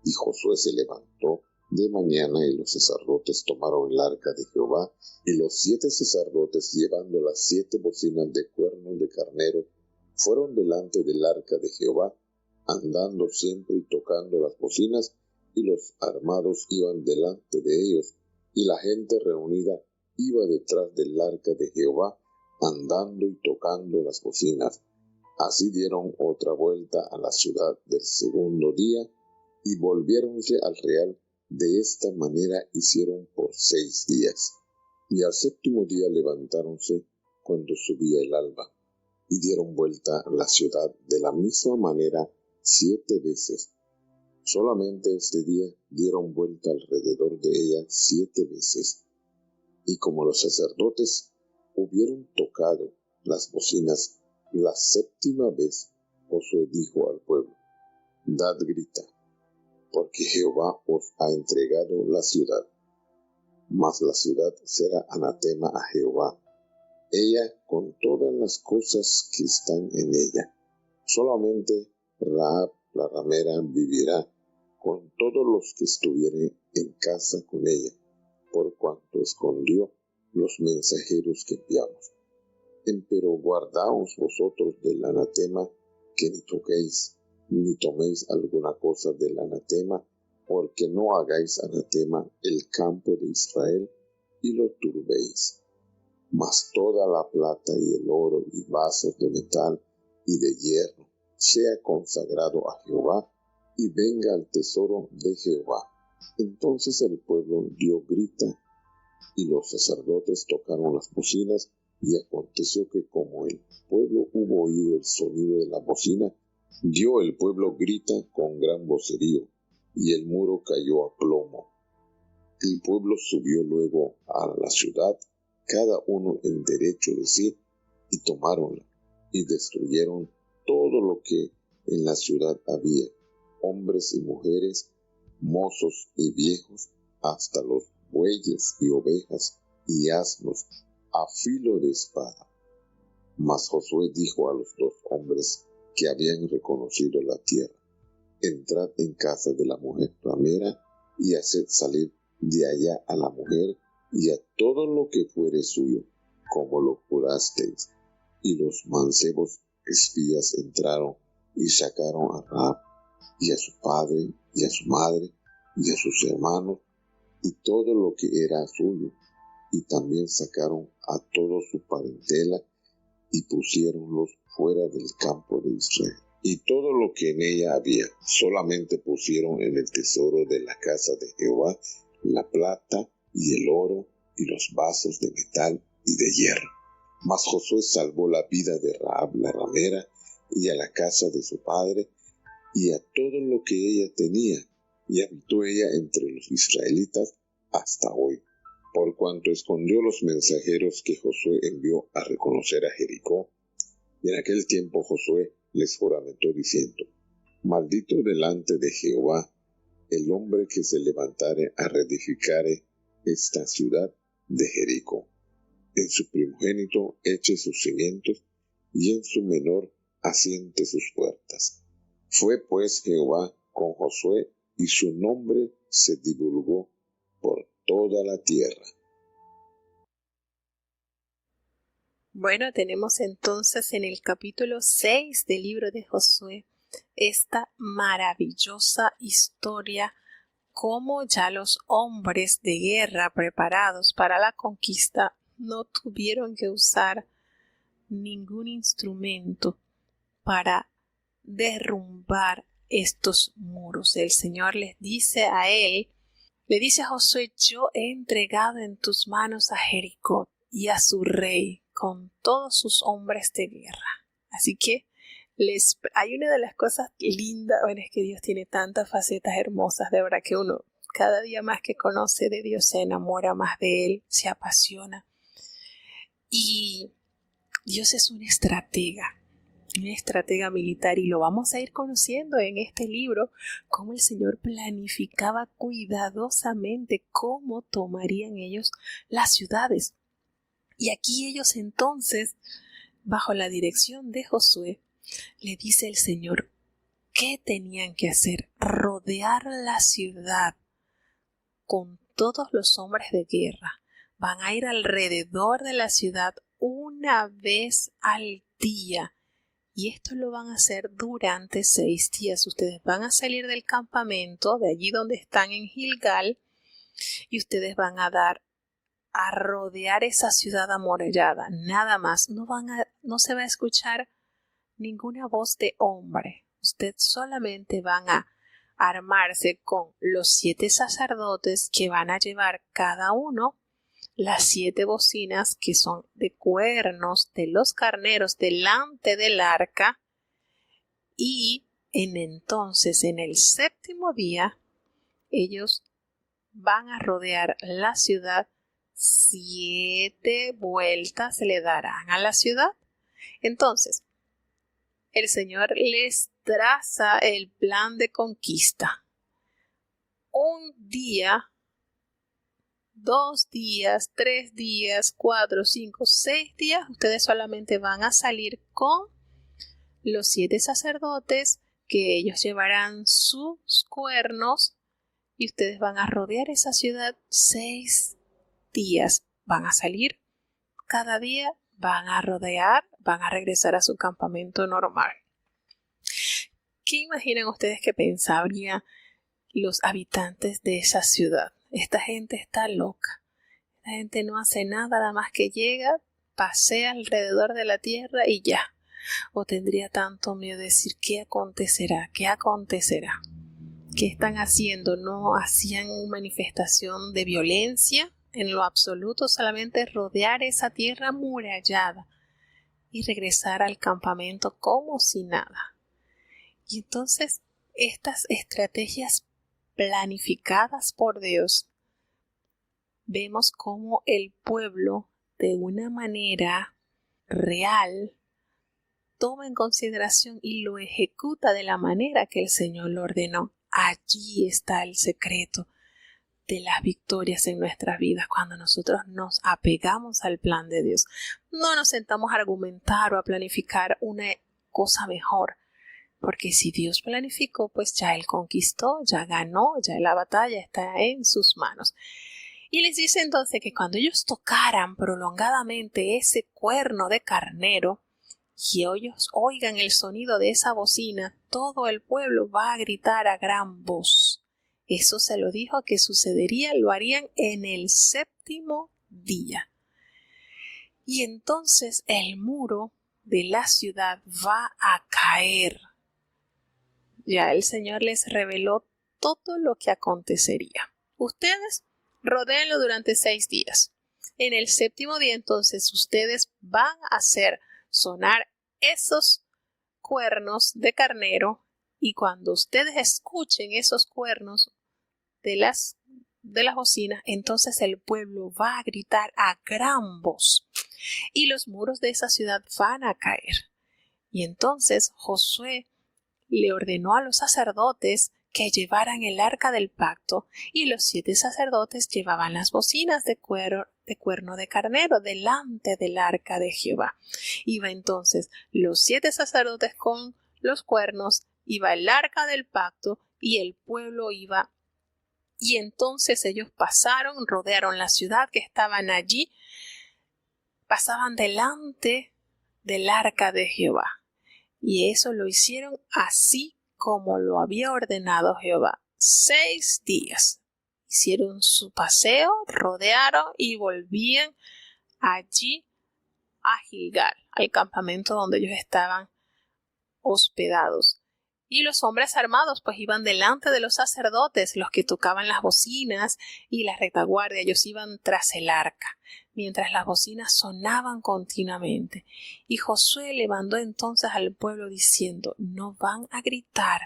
Y Josué se levantó de mañana, y los sacerdotes tomaron el arca de Jehová, y los 7 sacerdotes, llevando las 7 bocinas de cuernos de carnero, fueron delante del arca de Jehová, andando siempre y tocando las bocinas, y los armados iban delante de ellos, y la gente reunida iba detrás del arca de Jehová, andando y tocando las bocinas. Así dieron otra vuelta a la ciudad del 2º día, y volviéronse al real. De esta manera hicieron por 6 días. Y al 7º día levantáronse cuando subía el alba, y dieron vuelta a la ciudad de la misma manera 7 veces. Solamente este día dieron vuelta alrededor de ella 7 veces. Y como los sacerdotes hubieron tocado las bocinas la 7ª vez, Josué dijo al pueblo: Dad grita, porque Jehová os ha entregado la ciudad. Mas la ciudad será anatema a Jehová, ella con todas las cosas que están en ella. Solamente Rahab la ramera vivirá, con todos los que estuvieren en casa con ella, por cuanto escondió los mensajeros que enviamos. Empero guardaos vosotros del anatema, que ni toquéis, ni toméis alguna cosa del anatema, porque no hagáis anatema el campo de Israel, y lo turbéis. Mas toda la plata y el oro y vasos de metal y de hierro sea consagrado a Jehová, y venga al tesoro de Jehová. Entonces el pueblo dio grita, y los sacerdotes tocaron las bocinas, y aconteció que como el pueblo hubo oído el sonido de la bocina, dio el pueblo grita con gran vocerío, y el muro cayó a plomo. El pueblo subió luego a la ciudad, cada uno en derecho de sí, y tomáronla, y destruyeron todo lo que en la ciudad había, hombres y mujeres, mozos y viejos, hasta los bueyes y ovejas y asnos, a filo de espada. Mas Josué dijo a los 2 hombres que habían reconocido la tierra: entrad en casa de la mujer ramera, y haced salir de allá a la mujer y a todo lo que fuere suyo, como lo jurasteis. Y los mancebos espías entraron y sacaron a Rahab, y a su padre, y a su madre, y a sus hermanos, y todo lo que era suyo, y también sacaron a toda su parentela, y pusiéronlos fuera del campo de Israel. Y todo lo que en ella había, solamente pusieron en el tesoro de la casa de Jehová la plata y el oro y los vasos de metal y de hierro. Mas Josué salvó la vida de Rahab la ramera, y a la casa de su padre, y a todo lo que ella tenía, y habitó ella entre los israelitas hasta hoy, por cuanto escondió los mensajeros que Josué envió a reconocer a Jericó. Y en aquel tiempo Josué les juramentó diciendo: maldito delante de Jehová el hombre que se levantare a reedificare esta ciudad de Jericó. En su primogénito eche sus cimientos, y en su menor asiente sus puertas. Fue pues Jehová con Josué, y su nombre se divulgó por toda la tierra. Bueno, tenemos entonces en el capítulo 6 del libro de Josué esta maravillosa historia, cómo ya los hombres de guerra preparados para la conquista no tuvieron que usar ningún instrumento para derrumbar estos muros. El Señor les dice a él, le dice a Josué: yo he entregado en tus manos a Jericó y a su rey con todos sus hombres de guerra. Así que hay una de las cosas lindas, bueno, es que Dios tiene tantas facetas hermosas, de verdad que uno cada día más que conoce de Dios se enamora más de Él, se apasiona. Y Dios es un estratega militar, y lo vamos a ir conociendo en este libro, cómo el Señor planificaba cuidadosamente cómo tomarían ellos las ciudades. Y aquí ellos entonces, bajo la dirección de Josué, le dice el Señor qué tenían que hacer: rodear la ciudad con todos los hombres de guerra. Van a ir alrededor de la ciudad una vez al día. Y esto lo van a hacer durante 6 días. Ustedes van a salir del campamento, de allí donde están en Gilgal, y ustedes van a rodear esa ciudad amurallada. Nada más. No se va a escuchar ninguna voz de hombre. Ustedes solamente van a armarse con los 7 sacerdotes, que van a llevar cada uno las 7 bocinas, que son de cuernos de los carneros, delante del arca. Y entonces en el 7º día ellos van a rodear la ciudad. 7 vueltas le darán a la ciudad. Entonces el Señor les traza el plan de conquista. Un día, 2 días, 3 días, 4, 5, 6 días, ustedes solamente van a salir con los 7 sacerdotes, que ellos llevarán sus cuernos, y ustedes van a rodear esa ciudad 6 días. Van a salir cada día, van a rodear, van a regresar a su campamento normal. ¿Qué imaginan ustedes que pensarían los habitantes de esa ciudad? Esta gente está loca. Esta gente no hace nada más que llega, pasea alrededor de la tierra y ya. O tendría tanto miedo de decir: ¿qué acontecerá? ¿Qué acontecerá? ¿Qué están haciendo? No hacían manifestación de violencia en lo absoluto, solamente rodear esa tierra amurallada y regresar al campamento como si nada. Y entonces estas estrategias planificadas por Dios, vemos cómo el pueblo de una manera real toma en consideración y lo ejecuta de la manera que el Señor lo ordenó. Allí está el secreto de las victorias en nuestras vidas, cuando nosotros nos apegamos al plan de Dios. No nos sentamos a argumentar o a planificar una cosa mejor, porque si Dios planificó, pues ya Él conquistó, ya ganó, ya la batalla está en sus manos. Y les dice entonces que cuando ellos tocaran prolongadamente ese cuerno de carnero, y ellos oigan el sonido de esa bocina, todo el pueblo va a gritar a gran voz. Eso se lo dijo que sucedería, lo harían en el 7º día. Y entonces el muro de la ciudad va a caer. Ya el Señor les reveló todo lo que acontecería. Ustedes rodéenlo durante 6 días. En el 7º día entonces ustedes van a hacer sonar esos cuernos de carnero, y cuando ustedes escuchen esos cuernos de las bocinas, entonces el pueblo va a gritar a gran voz y los muros de esa ciudad van a caer. Y entonces Josué le ordenó a los sacerdotes que llevaran el arca del pacto, y los 7 sacerdotes llevaban las bocinas de cuerno de carnero delante del arca de Jehová. Iba entonces los 7 sacerdotes con los cuernos, iba el arca del pacto y el pueblo iba. Y entonces ellos pasaron, rodearon la ciudad que estaban allí, pasaban delante del arca de Jehová. Y eso lo hicieron así como lo había ordenado Jehová. 6 días. Hicieron su paseo, rodearon y volvían allí a Gilgal, al campamento donde ellos estaban hospedados. Y los hombres armados pues iban delante de los sacerdotes, los que tocaban las bocinas y la retaguardia. Ellos iban tras el arca, mientras las bocinas sonaban continuamente. Y Josué levantó entonces al pueblo diciendo: no van a gritar,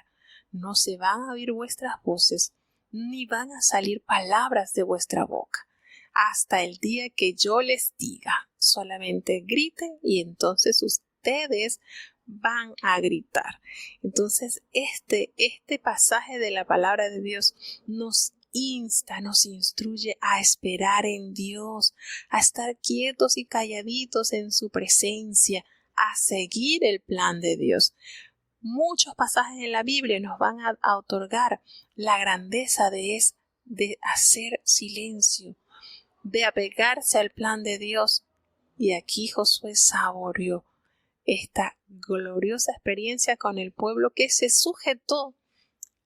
no se van a oír vuestras voces, ni van a salir palabras de vuestra boca, hasta el día que yo les diga. Solamente griten y entonces ustedes van a gritar. Entonces este pasaje de la palabra de Dios nos insta, nos instruye a esperar en Dios, a estar quietos y calladitos en su presencia, a seguir el plan de Dios. Muchos pasajes en la Biblia nos van a otorgar la grandeza de hacer silencio, de apegarse al plan de Dios. Y aquí Josué saboreó esta gloriosa experiencia con el pueblo que se sujetó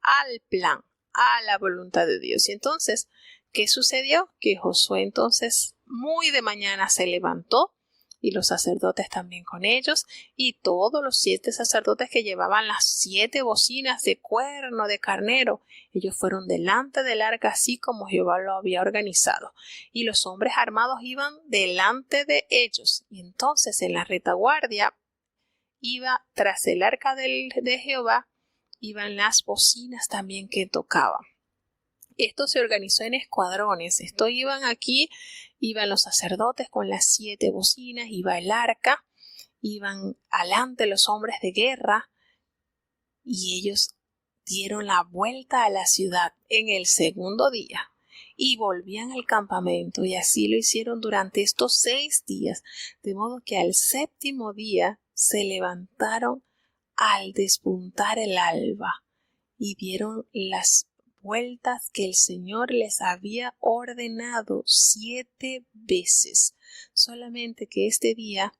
al plan, a la voluntad de Dios. Y entonces, ¿qué sucedió? Que Josué entonces muy de mañana se levantó, y los sacerdotes también con ellos, y todos los 7 sacerdotes que llevaban las 7 bocinas de cuerno de carnero, ellos fueron delante del arca así como Jehová lo había organizado, y los hombres armados iban delante de ellos. Y entonces en la retaguardia iba tras el arca de Jehová, iban las bocinas también que tocaban. Esto se organizó en escuadrones. Iban los sacerdotes con las 7 bocinas, iba el arca, iban alante los hombres de guerra, y ellos dieron la vuelta a la ciudad en el 2º día y volvían al campamento, y así lo hicieron durante estos 6 días, de modo que al 7º día se levantaron al despuntar el alba y dieron las vueltas que el Señor les había ordenado 7 veces. Solamente que este día,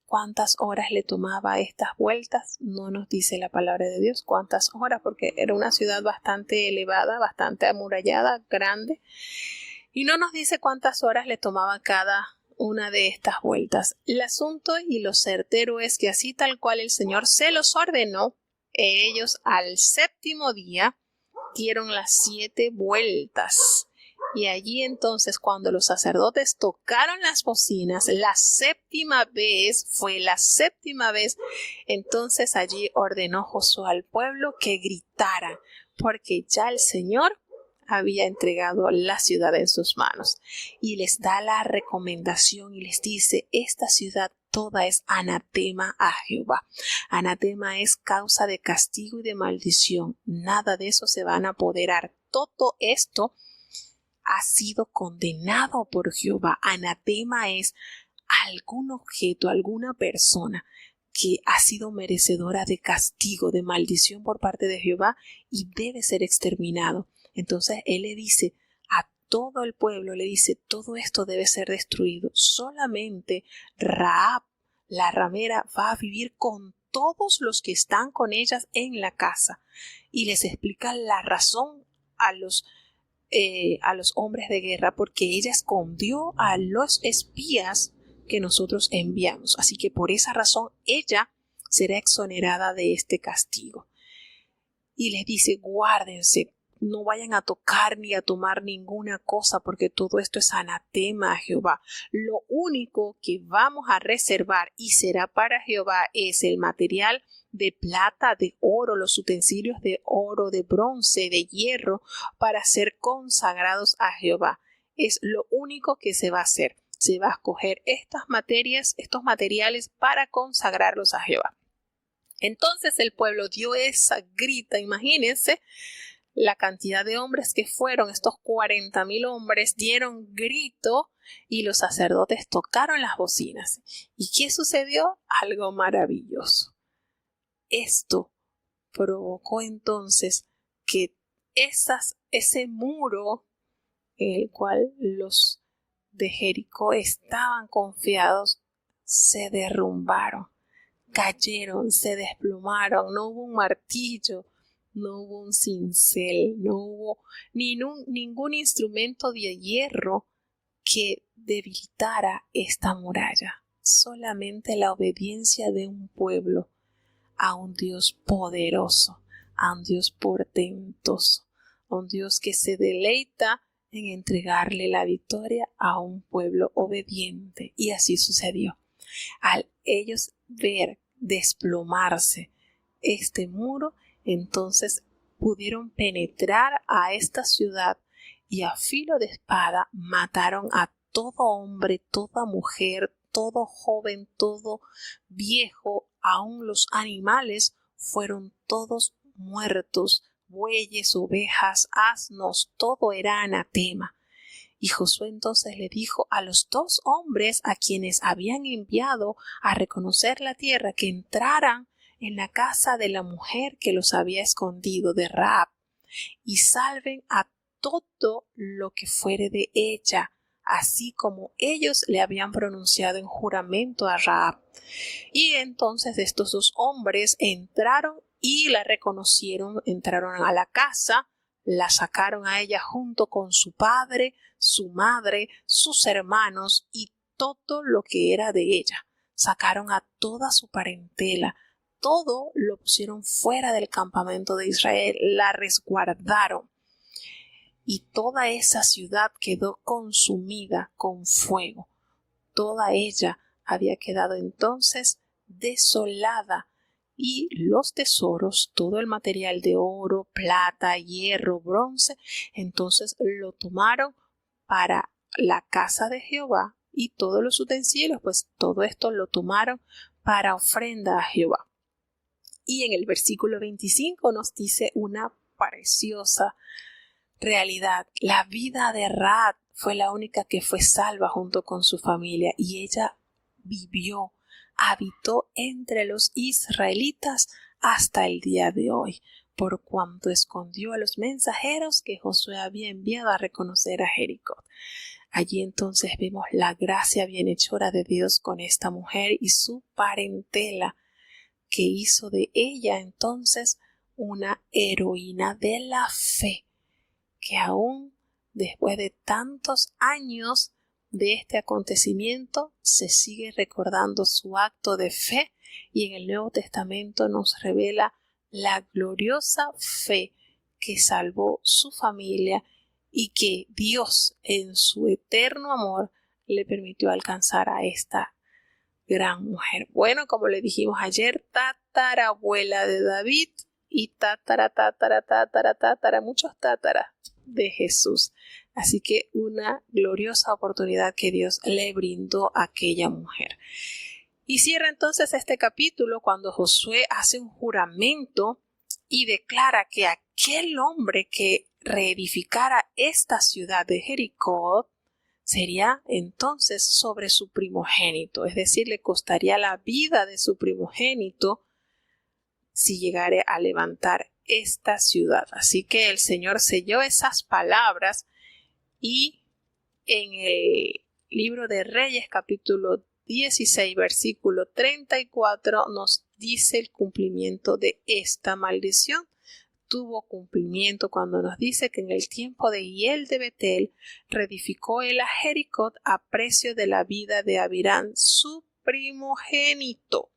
cuántas horas le tomaba estas vueltas, no nos dice la palabra de Dios cuántas horas, porque era una ciudad bastante elevada, bastante amurallada, grande, y no nos dice cuántas horas le tomaba cada una de estas vueltas. El asunto y lo certero es que así tal cual el Señor se los ordenó, Ellos al séptimo día dieron las 7 vueltas. Y allí entonces, cuando los sacerdotes tocaron las bocinas, fue la séptima vez, entonces allí ordenó Josué al pueblo que gritaran, porque ya el Señor había entregado la ciudad en sus manos. Y les da la recomendación y les dice: esta ciudad toda es anatema a Jehová. Anatema es causa de castigo y de maldición. Nada de eso se van a apoderar. Todo esto ha sido condenado por Jehová. Anatema es algún objeto, alguna persona que ha sido merecedora de castigo, de maldición por parte de Jehová, y debe ser exterminado. Entonces él le dice a todo el pueblo, le dice: todo esto debe ser destruido. Solamente Rahab, la ramera, va a vivir con todos los que están con ellas en la casa. Y les explica la razón a los hombres de guerra, porque ella escondió a los espías que nosotros enviamos. Así que por esa razón ella será exonerada de este castigo. Y les dice: guárdense, no vayan a tocar ni a tomar ninguna cosa, porque todo esto es anatema a Jehová. Lo único que vamos a reservar y será para Jehová es el material de plata, de oro, los utensilios de oro, de bronce, de hierro, para ser consagrados a Jehová. Es lo único que se va a hacer. Se va a escoger estas materias, estos materiales, para consagrarlos a Jehová. Entonces el pueblo dio esa grita. Imagínense la cantidad de hombres que fueron, estos 40,000 hombres dieron grito y los sacerdotes tocaron las bocinas. ¿Y qué sucedió? Algo maravilloso. Esto provocó entonces que ese muro en el cual los de Jericó estaban confiados se derrumbaron, cayeron, se desplomaron. No hubo un martillo, no hubo un cincel, no hubo ningún instrumento de hierro que debilitara esta muralla. Solamente la obediencia de un pueblo a un Dios poderoso, a un Dios portentoso, a un Dios que se deleita en entregarle la victoria a un pueblo obediente. Y así sucedió. Al ellos ver desplomarse este muro, entonces pudieron penetrar a esta ciudad y a filo de espada mataron a todo hombre, toda mujer, todo joven, todo viejo. Aún los animales fueron todos muertos, bueyes, ovejas, asnos, todo era anatema. Y Josué entonces le dijo a los 2 hombres a quienes habían enviado a reconocer la tierra que entraran en la casa de la mujer que los había escondido, de Rahab, y salven a todo lo que fuere de ella, así como ellos le habían pronunciado en juramento a Rahab. Y entonces estos 2 hombres entraron y la reconocieron, entraron a la casa, la sacaron a ella junto con su padre, su madre, sus hermanos y todo lo que era de ella. Sacaron a toda su parentela, todo lo pusieron fuera del campamento de Israel, la resguardaron. Y toda esa ciudad quedó consumida con fuego. Toda ella había quedado entonces desolada, y los tesoros, todo el material de oro, plata, hierro, bronce, entonces lo tomaron para la casa de Jehová, y todos los utensilios, pues todo esto lo tomaron para ofrenda a Jehová. Y en el versículo 25 nos dice una preciosa realidad. La vida de Rahab fue la única que fue salva junto con su familia, y ella vivió, habitó entre los israelitas hasta el día de hoy, por cuanto escondió a los mensajeros que Josué había enviado a reconocer a Jericó. Allí entonces vemos la gracia bienhechora de Dios con esta mujer y su parentela, que hizo de ella entonces una heroína de la fe, que aún después de tantos años de este acontecimiento se sigue recordando su acto de fe, y en el Nuevo Testamento nos revela la gloriosa fe que salvó su familia y que Dios en su eterno amor le permitió alcanzar a esta gran mujer. Bueno, como le dijimos ayer, tatarabuela de David y muchos tátaras de Jesús. Así que una gloriosa oportunidad que Dios le brindó a aquella mujer. Y cierra entonces este capítulo cuando Josué hace un juramento y declara que aquel hombre que reedificara esta ciudad de Jericó sería entonces sobre su primogénito, es decir, le costaría la vida de su primogénito si llegare a levantar esta ciudad. Así que el Señor selló esas palabras y en el libro de Reyes capítulo 16 versículo 34 nos dice el cumplimiento de esta maldición. Tuvo cumplimiento cuando nos dice que en el tiempo de Hiel de Betel reedificó él a Jericó a precio de la vida de Abirán, su primogénito.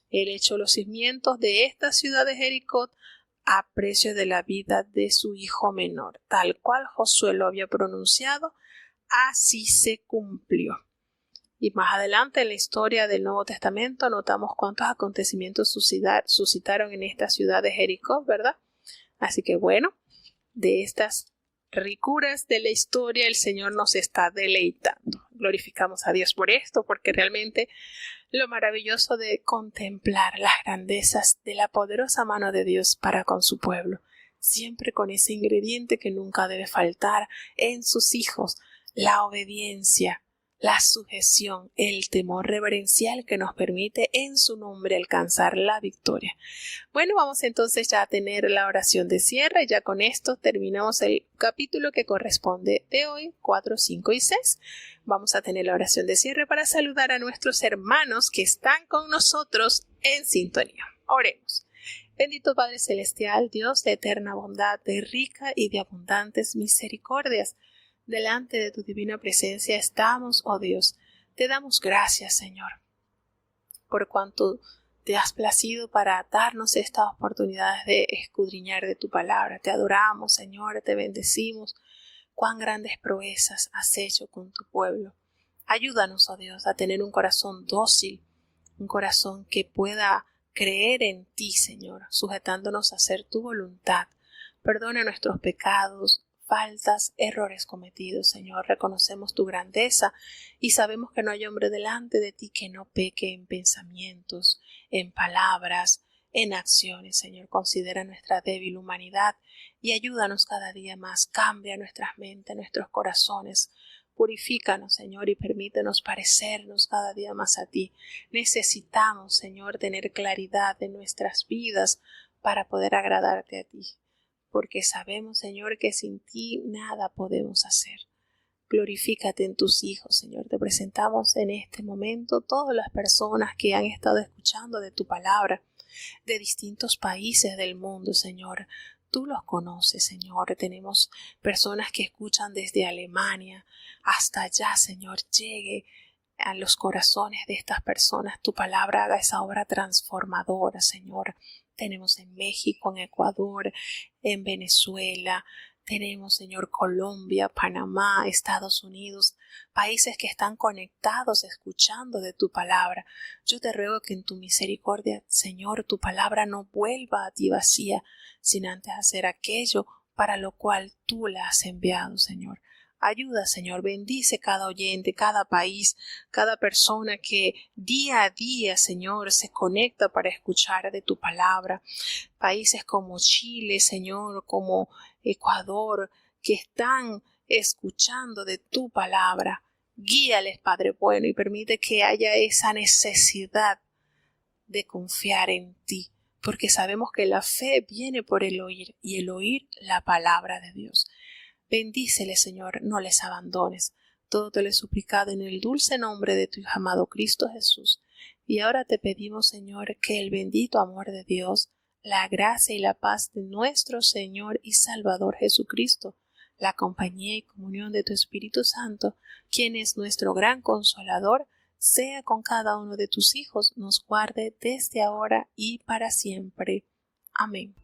Él echó los cimientos de esta ciudad de Jericó a precio de la vida de su hijo menor. Tal cual Josué lo había pronunciado, así se cumplió. Y más adelante en la historia del Nuevo Testamento notamos cuántos acontecimientos suscitaron en esta ciudad de Jericó, ¿verdad? Así que bueno, de estas ricuras de la historia el Señor nos está deleitando. Glorificamos a Dios por esto, porque realmente lo maravilloso de contemplar las grandezas de la poderosa mano de Dios para con su pueblo, siempre con ese ingrediente que nunca debe faltar en sus hijos, la obediencia, la sujeción, el temor reverencial que nos permite en su nombre alcanzar la victoria. Bueno, vamos entonces ya a tener la oración de cierre y ya con esto terminamos el capítulo que corresponde de hoy, 4, 5 y 6. Vamos a tener la oración de cierre para saludar a nuestros hermanos que están con nosotros en sintonía. Oremos. Bendito Padre Celestial, Dios de eterna bondad, de rica y de abundantes misericordias, delante de tu divina presencia estamos, oh Dios. Te damos gracias, Señor, por cuanto te has placido para darnos estas oportunidades de escudriñar de tu palabra. Te adoramos, Señor, te bendecimos. Cuán grandes proezas has hecho con tu pueblo. Ayúdanos, oh Dios, a tener un corazón dócil, un corazón que pueda creer en ti, Señor, sujetándonos a hacer tu voluntad. Perdona nuestros pecados, faltas, errores cometidos, Señor. Reconocemos tu grandeza y sabemos que no hay hombre delante de ti que no peque en pensamientos, en palabras, en acciones, Señor. Considera nuestra débil humanidad y ayúdanos cada día más. Cambia nuestras mentes, nuestros corazones. Purifícanos, Señor, y permítenos parecernos cada día más a ti. Necesitamos, Señor, tener claridad en nuestras vidas para poder agradarte a ti, porque sabemos, Señor, que sin ti nada podemos hacer. Glorifícate en tus hijos, Señor. Te presentamos en este momento todas las personas que han estado escuchando de tu palabra, de distintos países del mundo, Señor. Tú los conoces, Señor. Tenemos personas que escuchan desde Alemania hasta allá, Señor. Llegue a los corazones de estas personas. Tu palabra haga esa obra transformadora, Señor. Tenemos en México, en Ecuador, en Venezuela. Tenemos, Señor, Colombia, Panamá, Estados Unidos, países que están conectados escuchando de tu palabra. Yo te ruego que en tu misericordia, Señor, tu palabra no vuelva a ti vacía, sin antes hacer aquello para lo cual tú la has enviado, Señor. Ayuda, Señor, bendice cada oyente, cada país, cada persona que día a día, Señor, se conecta para escuchar de tu palabra. Países como Chile, Señor, como Ecuador, que están escuchando de tu palabra. Guíales, Padre bueno, y permite que haya esa necesidad de confiar en ti, porque sabemos que la fe viene por el oír y el oír la palabra de Dios. Bendíceles, Señor, no les abandones. Todo te lo he suplicado en el dulce nombre de tu Hijo amado Cristo Jesús. Y ahora te pedimos, Señor, que el bendito amor de Dios, la gracia y la paz de nuestro Señor y Salvador Jesucristo, la compañía y comunión de tu Espíritu Santo, quien es nuestro gran consolador, sea con cada uno de tus hijos, nos guarde desde ahora y para siempre. Amén.